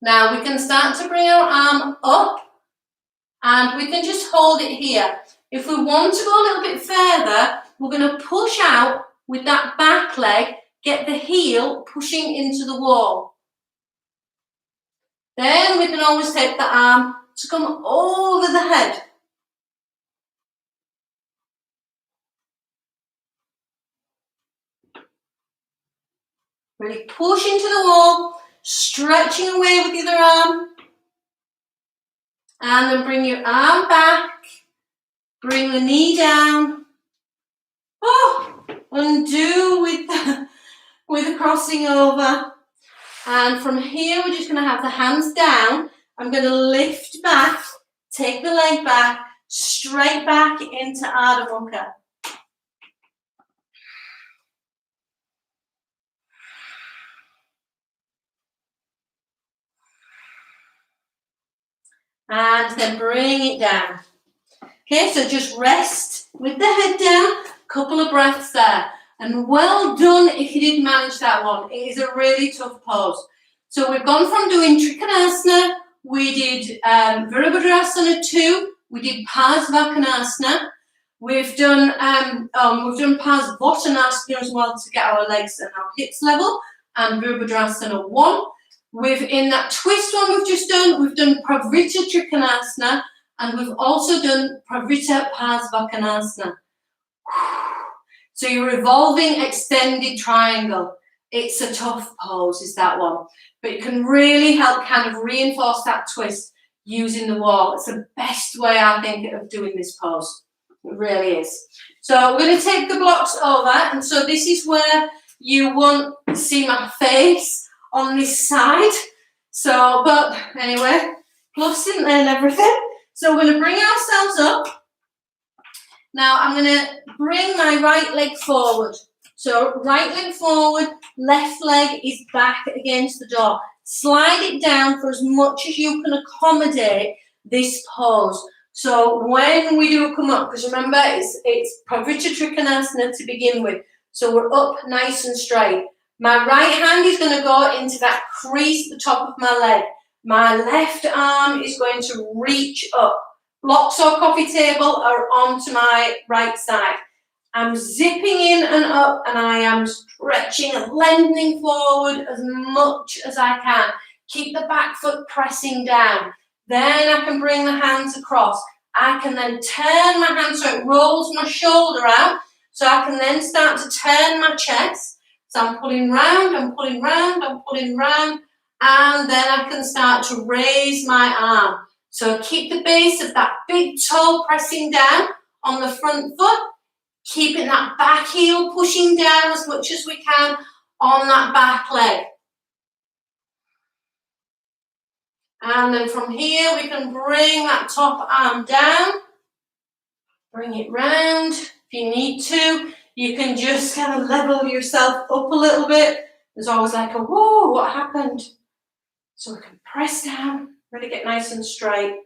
Now we can start to bring our arm up, and we can just hold it here. If we want to go a little bit further, we're going to push out with that back leg, get the heel pushing into the wall. Then we can always take the arm to come over the head. Really push into the wall, stretching away with the other arm. And then bring your arm back, bring the knee down. Oh, undo with the crossing over. And from here, we're just going to have the hands down. I'm going to lift back, take the leg back, straight back into Ardha Mukha. And then bring it down. Okay, so just rest with the head down, couple of breaths there. And well done if you did manage that one. It is a really tough pose. So we've gone from doing Trikonasana, we did Virabhadrasana 2, we did Parsvakonasana, we've done Parsvakonasana as well to get our legs and our hips level, and Virabhadrasana 1. In that twist one we've done Pravrita Trikonasana, and we've also done Pravrita Parsvakonasana. So your revolving extended triangle. It's a tough pose, is that one. but it can really help kind of reinforce that twist using the wall. It's the best way, I think, of doing this pose. It really is. So we're going to take the blocks over, and so this is where you won't see my face on this side. So, but anyway, gloves in there and everything. So we're going to bring ourselves up. Now I'm going to bring my right leg forward. So right leg forward, left leg is back against the door. Slide it down for as much as you can accommodate this pose. So when we do come up, because remember it's Pavritta Trikonasana to begin with. So we're up nice and straight. My right hand is going to go into that crease at the top of my leg. My left arm is going to reach up. Blocks or coffee table are onto my right side. I'm zipping in and up, and I am stretching and lengthening forward as much as I can. Keep the back foot pressing down. Then I can bring the hands across. I can then turn my hand so it rolls my shoulder out. So I can then start to turn my chest. So I'm pulling round, I'm pulling round, I'm pulling round. And then I can start to raise my arm. So keep the base of that big toe pressing down on the front foot. Keeping that back heel pushing down as much as we can on that back leg. And then from here we can bring that top arm down. Bring it round. If you need to, you can just kind of level yourself up a little bit. There's always like a, whoa, what happened? So we can press down, really get nice and straight.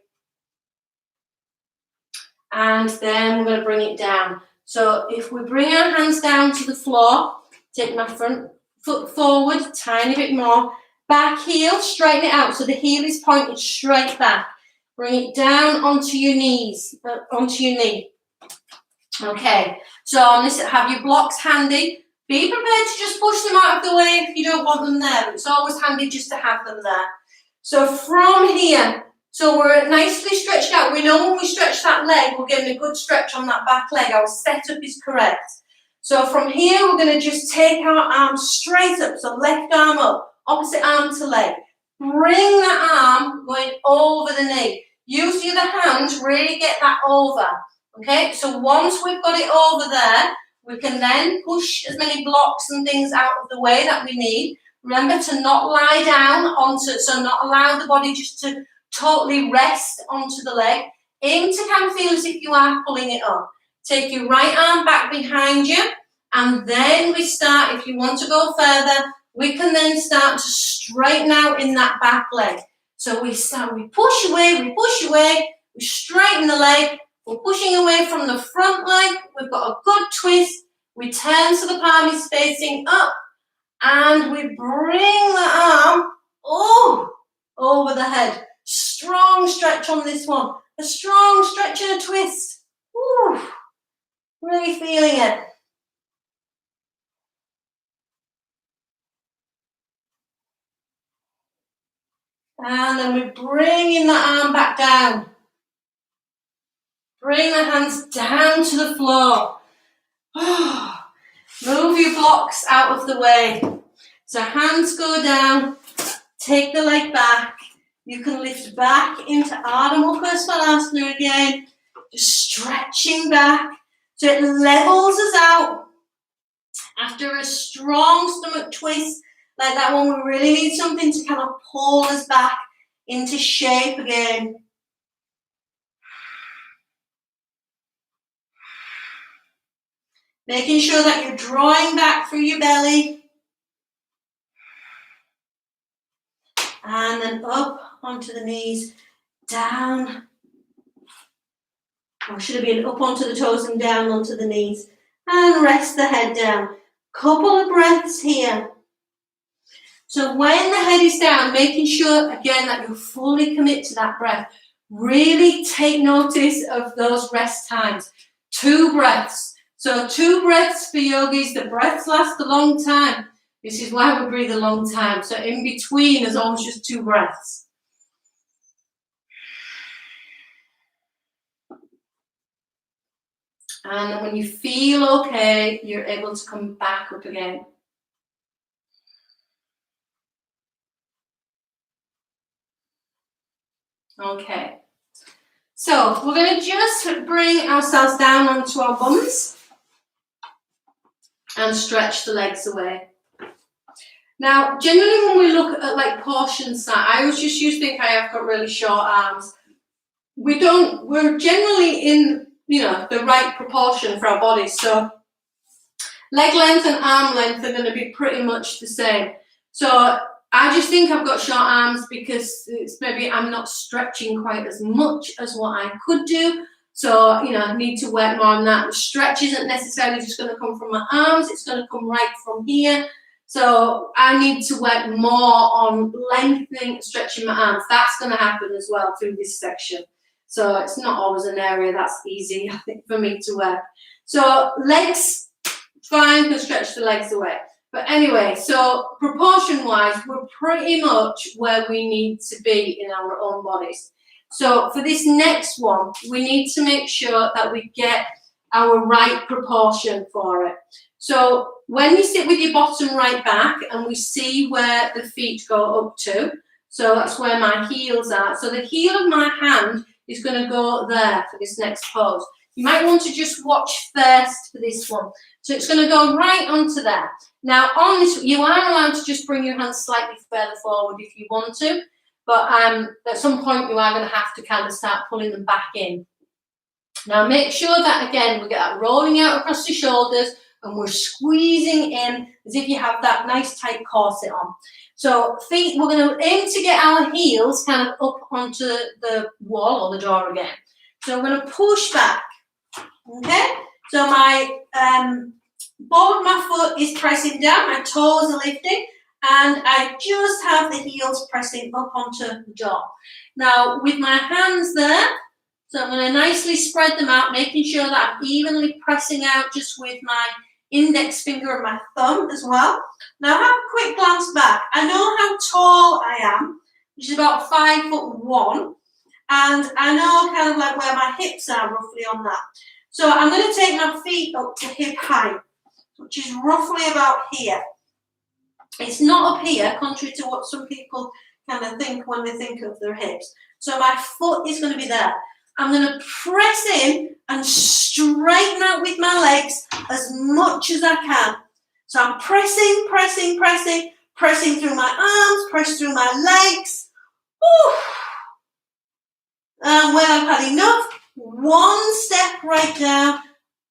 And then we're going to bring it down. So if we bring our hands down to the floor, take my front foot forward a tiny bit more. Back heel, straighten it out so the heel is pointed straight back. Bring it down onto your knees, onto your knee. Okay, so on this, have your blocks handy. Be prepared to just push them out of the way if you don't want them there, but it's always handy just to have them there. So from here, so we're nicely stretched out. We know when we stretch that leg, we're getting a good stretch on that back leg. Our setup is correct. So from here, we're going to just take our arms straight up. So left arm up, opposite arm to leg. Bring that arm going over the knee. Use the other hand to really get that over. Okay, so once we've got it over there, we can then push as many blocks and things out of the way that we need. Remember to not lie down onto, so not allow the body just to totally rest onto the leg. Aim to kind of feel as if you are pulling it up. Take your right arm back behind you, and then we start, if you want to go further, we can then start to straighten out in that back leg. So we push away, we straighten the leg, we're pushing away from the front leg, we've got a good twist, we turn so the palm is facing up, and we bring the arm over the head. Strong stretch on this one. A strong stretch and a twist. Ooh, really feeling it. And then we bring in the arm back down. Bring the hands down to the floor. Move your blocks out of the way. So hands go down. Take the leg back. You can lift back into Ardha Mukha Svanasana again. Just stretching back so it levels us out. After a strong stomach twist like that one, we really need something to kind of pull us back into shape again. Making sure that you're drawing back through your belly. And then up onto the knees, down. Or should have been up onto the toes and down onto the knees. And rest the head down. Couple of breaths here. So when the head is down, making sure, again, that you fully commit to that breath. Really take notice of those rest times. 2 breaths. So 2 breaths for yogis. The breaths last a long time. This is why we breathe a long time. So in between, there's always just 2 breaths. And then when you feel okay, you're able to come back up again. Okay. So we're going to just bring ourselves down onto our bums and stretch the legs away. Now, generally when we look at like portion size, I always just used to think I've got really short arms. We're generally in, the right proportion for our bodies. So leg length and arm length are going to be pretty much the same. So I just think I've got short arms because it's maybe I'm not stretching quite as much as what I could do. So, I need to work more on that. The stretch isn't necessarily just going to come from my arms. It's going to come right from here. So I need to work more on lengthening and stretching my arms. That's going to happen as well through this section. So it's not always an area that's easy, I think, for me to work. So legs, fine, can stretch the legs away. But anyway, so proportion-wise, we're pretty much where we need to be in our own bodies. So for this next one, we need to make sure that we get our right proportion for it. So when you sit with your bottom right back and we see where the feet go up to, so that's where my heels are. So the heel of my hand is going to go there for this next pose. You might want to just watch first for this one. So it's going to go right onto there. Now on this, you are allowed to just bring your hands slightly further forward if you want to, but at some point you are going to have to kind of start pulling them back in. Now make sure that, again, we get that rolling out across the shoulders and we're squeezing in as if you have that nice tight corset on. So feet, we're going to aim to get our heels kind of up onto the wall or the door again. So we're going to push back, okay? So my ball of my foot is pressing down, my toes are lifting, and I just have the heels pressing up onto the door. Now with my hands there, so I'm going to nicely spread them out, making sure that I'm evenly pressing out just with my index finger and my thumb as well. Now have a quick glance back. I know how tall I am, which is about 5'1", and I know kind of like where my hips are roughly on that. So I'm going to take my feet up to hip height, which is roughly about here. It's not up here, contrary to what some people kind of think when they think of their hips. So my foot is going to be there. I'm going to press in and straighten out with my legs as much as I can. So I'm pressing, pressing, pressing, pressing through my arms, press through my legs. Woo. And when I've had enough, one step right down,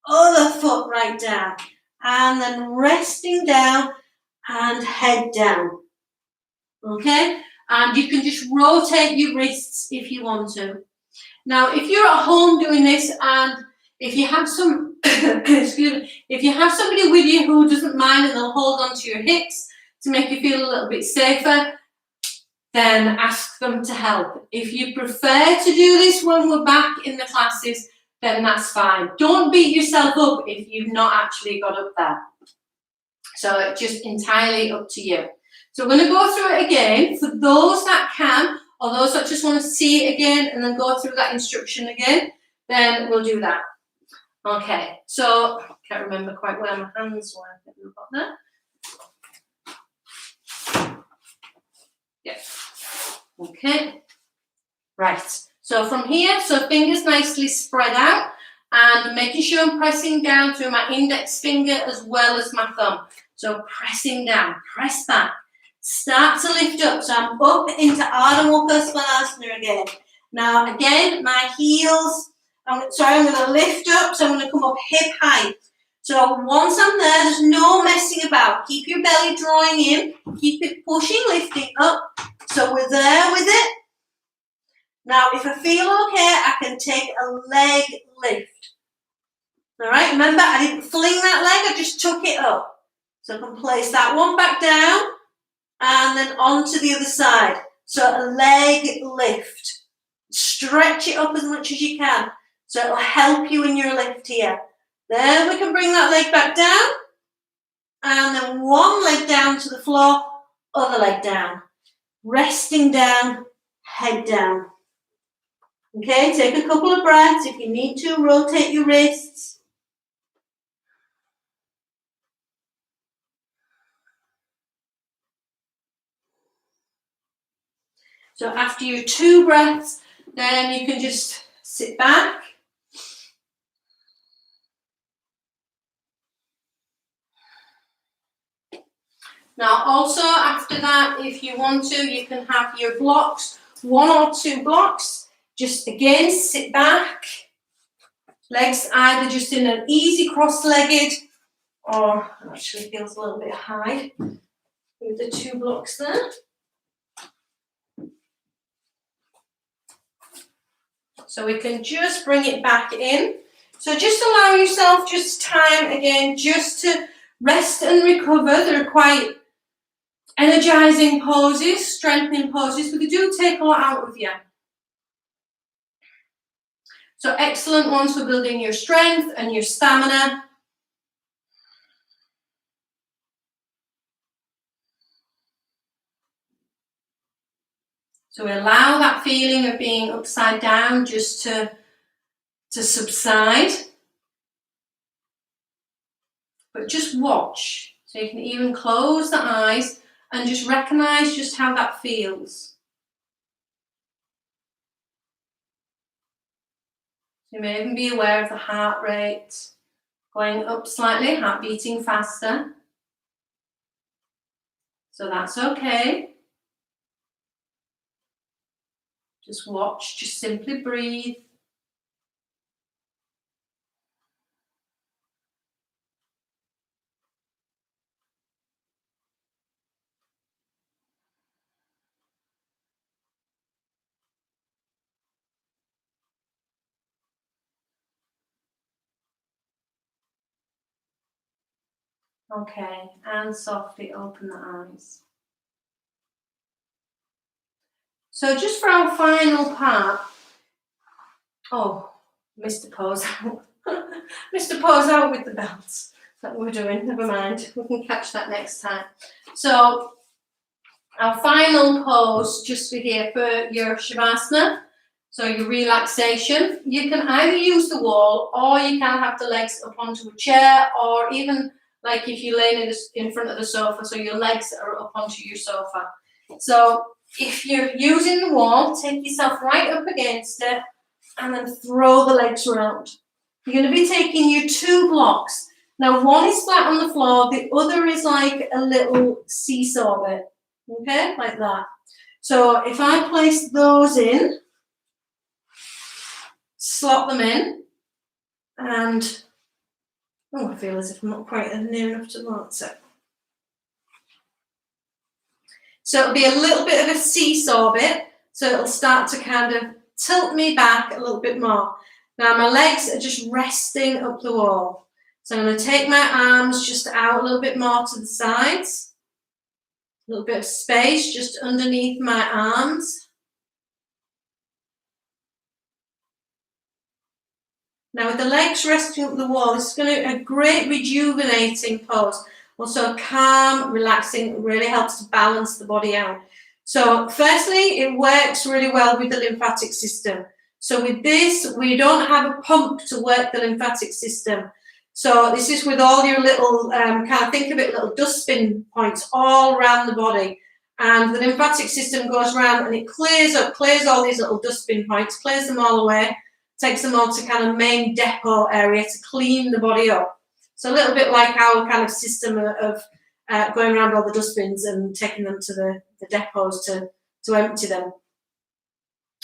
other foot right down, and then resting down and head down. Okay? And you can just rotate your wrists if you want to. Now, if you're at home doing this and if you have some, excuse me, if you have somebody with you who doesn't mind and they'll hold onto your hips to make you feel a little bit safer, then ask them to help. If you prefer to do this when we're back in the classes, then that's fine. Don't beat yourself up if you've not actually got up there. So it's just entirely up to you. So we're going to go through it again. For those that can, or those that just want to see it again and then go through that instruction again, then we'll do that. Okay, so I can't remember quite where my hands were. I think we've got there. Yes. Okay. Right. So from here, so fingers nicely spread out and making sure I'm pressing down through my index finger as well as my thumb. So pressing down, press back. Start to lift up. So I'm up into Ardha Mukha Svanasana again. Now again, my heels, I'm going to lift up, so I'm going to come up hip height. So once I'm there, there's no messing about. Keep your belly drawing in, keep it pushing, lifting up. So we're there with it. Now if I feel okay, I can take a leg lift. All right, remember I didn't fling that leg, I just took it up. So I can place that one back down and then onto the other side. So a leg lift. Stretch it up as much as you can. So it'll help you in your lift here. Then we can bring that leg back down. And then one leg down to the floor, other leg down. Resting down, head down. Okay, take a couple of breaths. If you need to, rotate your wrists. So after your 2 breaths, Then you can just sit back. Now also after that, if you want to, you can have your blocks, 1 or 2 blocks. Just again, sit back. Legs either just in an easy cross-legged, or actually feels a little bit high with the 2 blocks there. So we can just bring it back in. So just allow yourself just time again, just to rest and recover. They're quite energizing poses, strengthening poses, but they do take a lot out of you. So excellent ones for building your strength and your stamina. So we allow that feeling of being upside down just to subside. But just watch. So you can even close the eyes and just recognize just how that feels. You may even be aware of the heart rate going up slightly, heart beating faster. So that's okay. Just watch, just simply breathe. Okay, and softly open the eyes. So just for our final part, missed a pose out. Missed a pose out with the belts that we're doing, never mind, we can catch that next time. So our final pose, just for here for your Shavasana, so your relaxation, you can either use the wall or you can have the legs up onto a chair, or even like if you're laying in front of the sofa, so your legs are up onto your sofa. So if you're using the wall, take yourself right up against it and then throw the legs around. You're going to be taking your 2 blocks. Now one is flat on the floor, the other is like a little seesaw bit, okay, like that. So if I place those in, slot them in, and I feel as if I'm not quite near enough to launch it. So it'll be a little bit of a seesaw bit, so it'll start to kind of tilt me back a little bit more. Now my legs are just resting up the wall. So I'm going to take my arms just out a little bit more to the sides. A little bit of space just underneath my arms. Now with the legs resting up the wall, this is going to be a great rejuvenating pose. Also calm, relaxing, really helps to balance the body out. So firstly, it works really well with the lymphatic system. So with this, we don't have a pump to work the lymphatic system. So this is with all your little, kind of think of it, little dustbin points all around the body. And the lymphatic system goes around and it clears all these little dustbin points, clears them all away, takes them all to kind of main depot area to clean the body up. So a little bit like our kind of system of going around all the dustbins and taking them to the depots to empty them,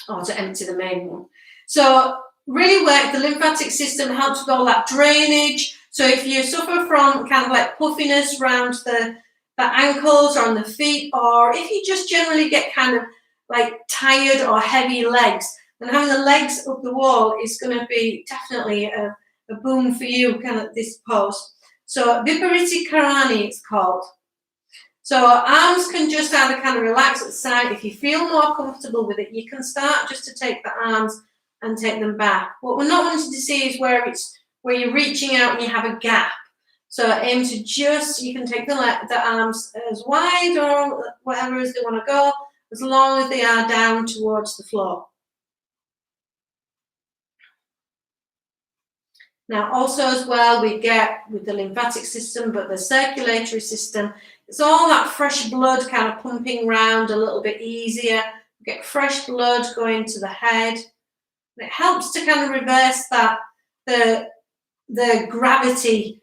or to empty the main one. So really work, the lymphatic system helps with all that drainage. So if you suffer from kind of like puffiness around the ankles or on the feet, or if you just generally get kind of like tired or heavy legs, then having the legs up the wall is going to be definitely a boom for you, kind of this pose. So Viparita Karani it's called. So arms can just either kind of relax at the side. If you feel more comfortable with it, you can start just to take the arms and take them back. What we're not wanting to see is where you're reaching out and you have a gap. So aim to just, you can take the arms as wide or whatever as they want to go, as long as they are down towards the floor. Now also as well, we get with the lymphatic system, but the circulatory system, it's all that fresh blood kind of pumping around a little bit easier, Get fresh blood going to the head. And it helps to kind of reverse that, the gravity,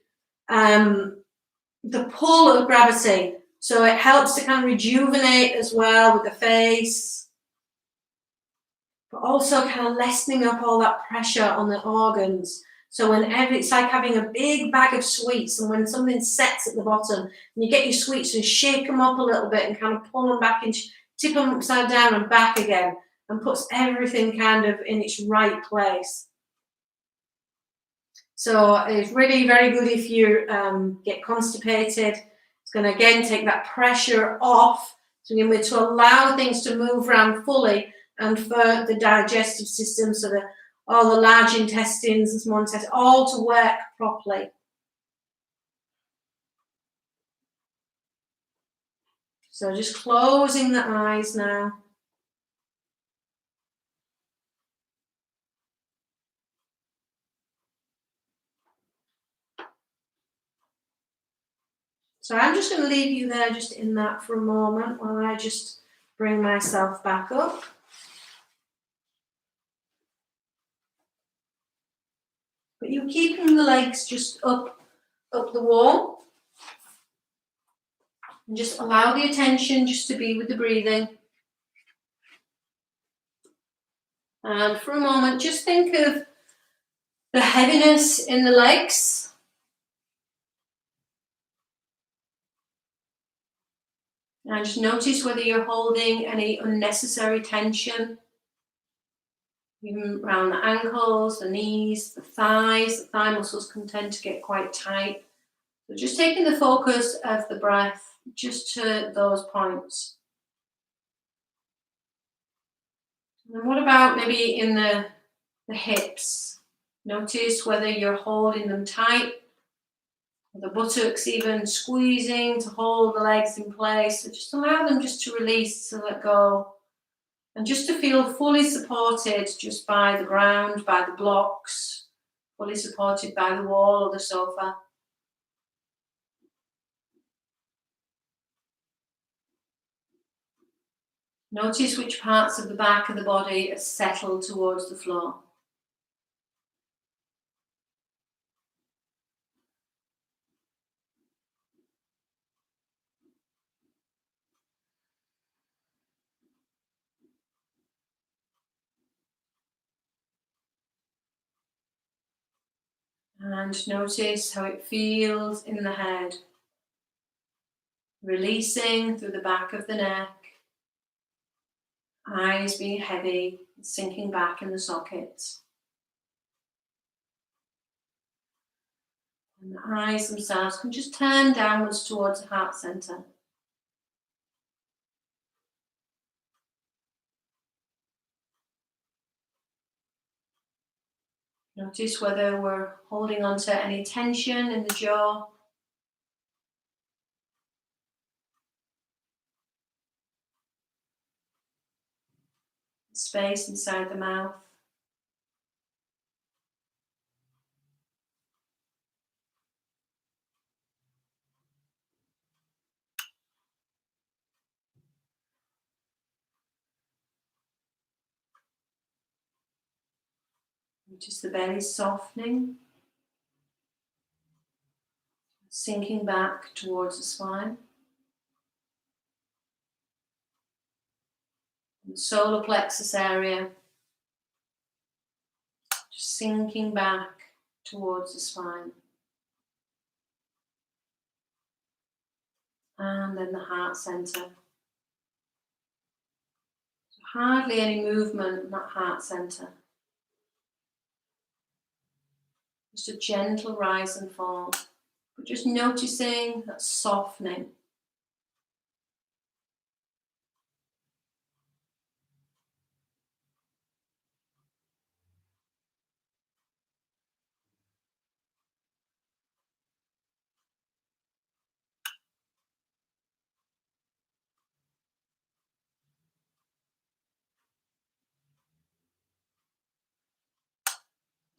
the pull of gravity. So it helps to kind of rejuvenate as well with the face, but also kind of lessening up all that pressure on the organs. So whenever it's like having a big bag of sweets, and when something sets at the bottom, and you get your sweets and shake them up a little bit and kind of pull them back and tip them upside down and back again, and puts everything kind of in its right place. So it's really very good if you get constipated. It's going to again take that pressure off, so we're to allow things to move around fully, and for the digestive system, so that all the large intestines and small intestines all to work properly. So just closing the eyes now. So I'm just going to leave you there just in that for a moment while I just bring myself back up. But you're keeping the legs just up the wall. And just allow the attention just to be with the breathing. And for a moment, just think of the heaviness in the legs. And just notice whether you're holding any unnecessary tension, even around the ankles, the knees, the thighs. The thigh muscles can tend to get quite tight. So just taking the focus of the breath just to those points. And what about maybe in the hips? Notice whether you're holding them tight, or the buttocks even squeezing to hold the legs in place. So just allow them just to release, to let go, and just to feel fully supported just by the ground, by the blocks, fully supported by the wall or the sofa. Notice which parts of the back of the body are settled towards the floor. And notice how it feels in the head, releasing through the back of the neck, eyes being heavy, sinking back in the sockets. And the eyes themselves can just turn downwards towards the heart center. Notice whether we're holding on to any tension in the jaw. Space inside the mouth. Notice the belly softening, sinking back towards the spine. And the solar plexus area, just sinking back towards the spine. And then the heart center. So hardly any movement in that heart center. Just a gentle rise and fall, but just noticing that softening.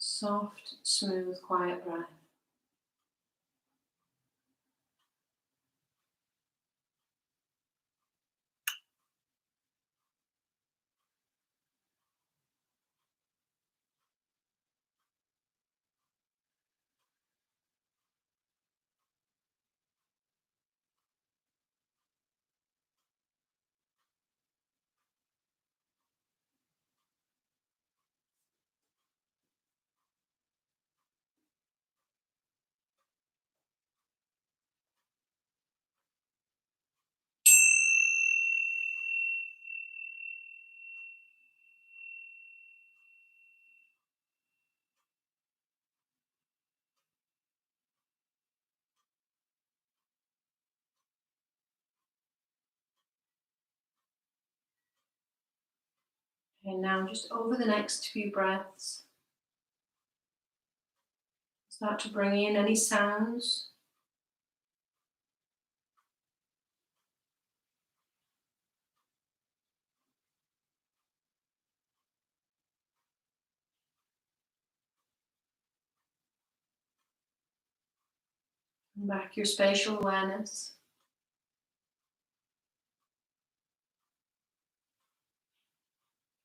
Soft, smooth, quiet breath. Okay, now just over the next few breaths, start to bring in any sounds. And back your spatial awareness.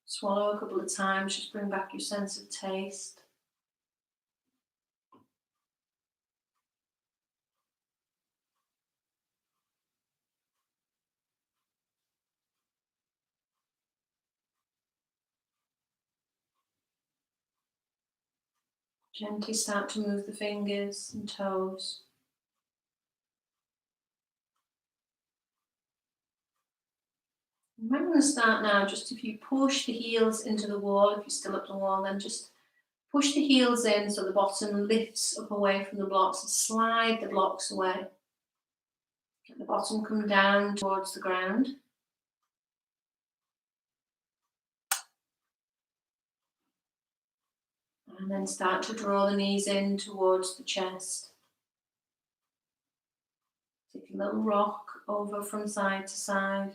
Swallow a couple of times, just bring back your sense of taste. Gently start to move the fingers and toes. I'm going to start now, just if you push the heels into the wall, if you're still up the wall, then just push the heels in so the bottom lifts up away from the blocks and slide the blocks away. Let the bottom come down towards the ground. And then start to draw the knees in towards the chest. Take a little rock over from side to side.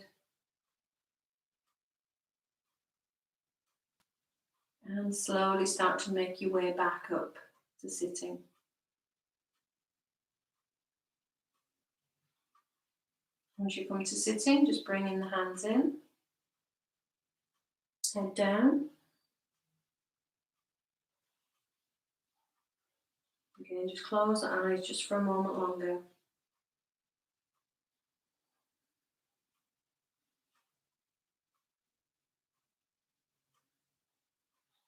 And slowly start to make your way back up to sitting. Once you come to sitting, just bring in the hands in. Head down. Again, just close the eyes just for a moment longer.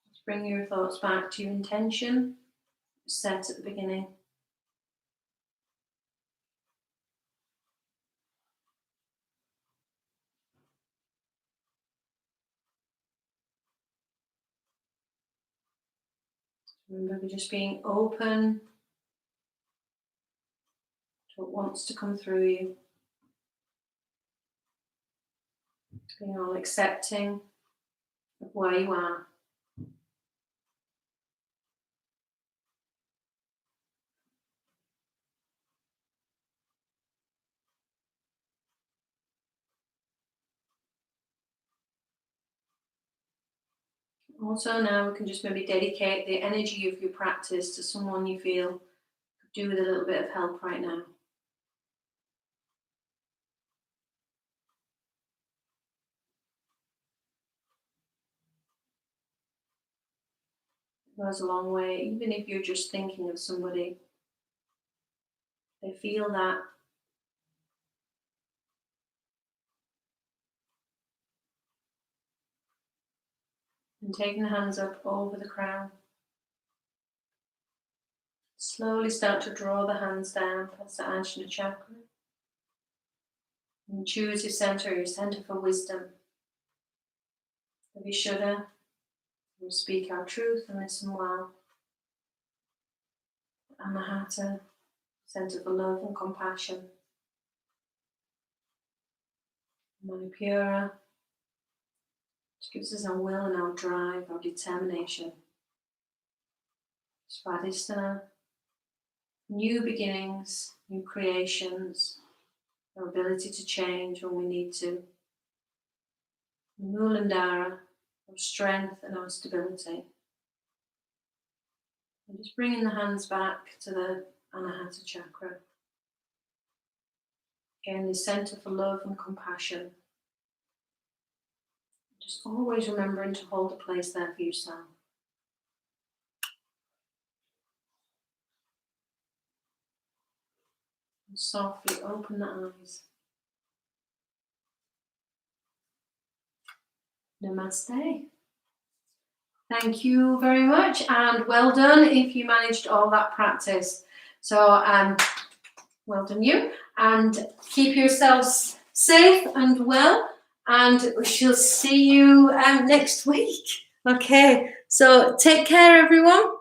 Just bring your thoughts back to your intention set at the beginning. Remember, just being open to what wants to come through you. Being all accepting of where you are. Also now we can just maybe dedicate the energy of your practice to someone you feel could do with a little bit of help right now. It goes a long way, even if you're just thinking of somebody. They feel that. And taking the hands up over the crown. Slowly start to draw the hands down past the Ajna chakra. And choose your center for wisdom. The Vishuddha, we speak our truth and listen well. Anahata, center for love and compassion. Manipura, which gives us our will and our drive, our determination. Svadhisthana, new beginnings, new creations, our ability to change when we need to. Mulandhara, our strength and our stability. And just bringing the hands back to the Anahata chakra. Again, the center for love and compassion. Just always remembering to hold a place there for yourself. And softly open the eyes. Namaste. Thank you very much, and well done if you managed all that practice. So well done you, and keep yourselves safe and well, and we shall see you next week. Okay, so take care everyone.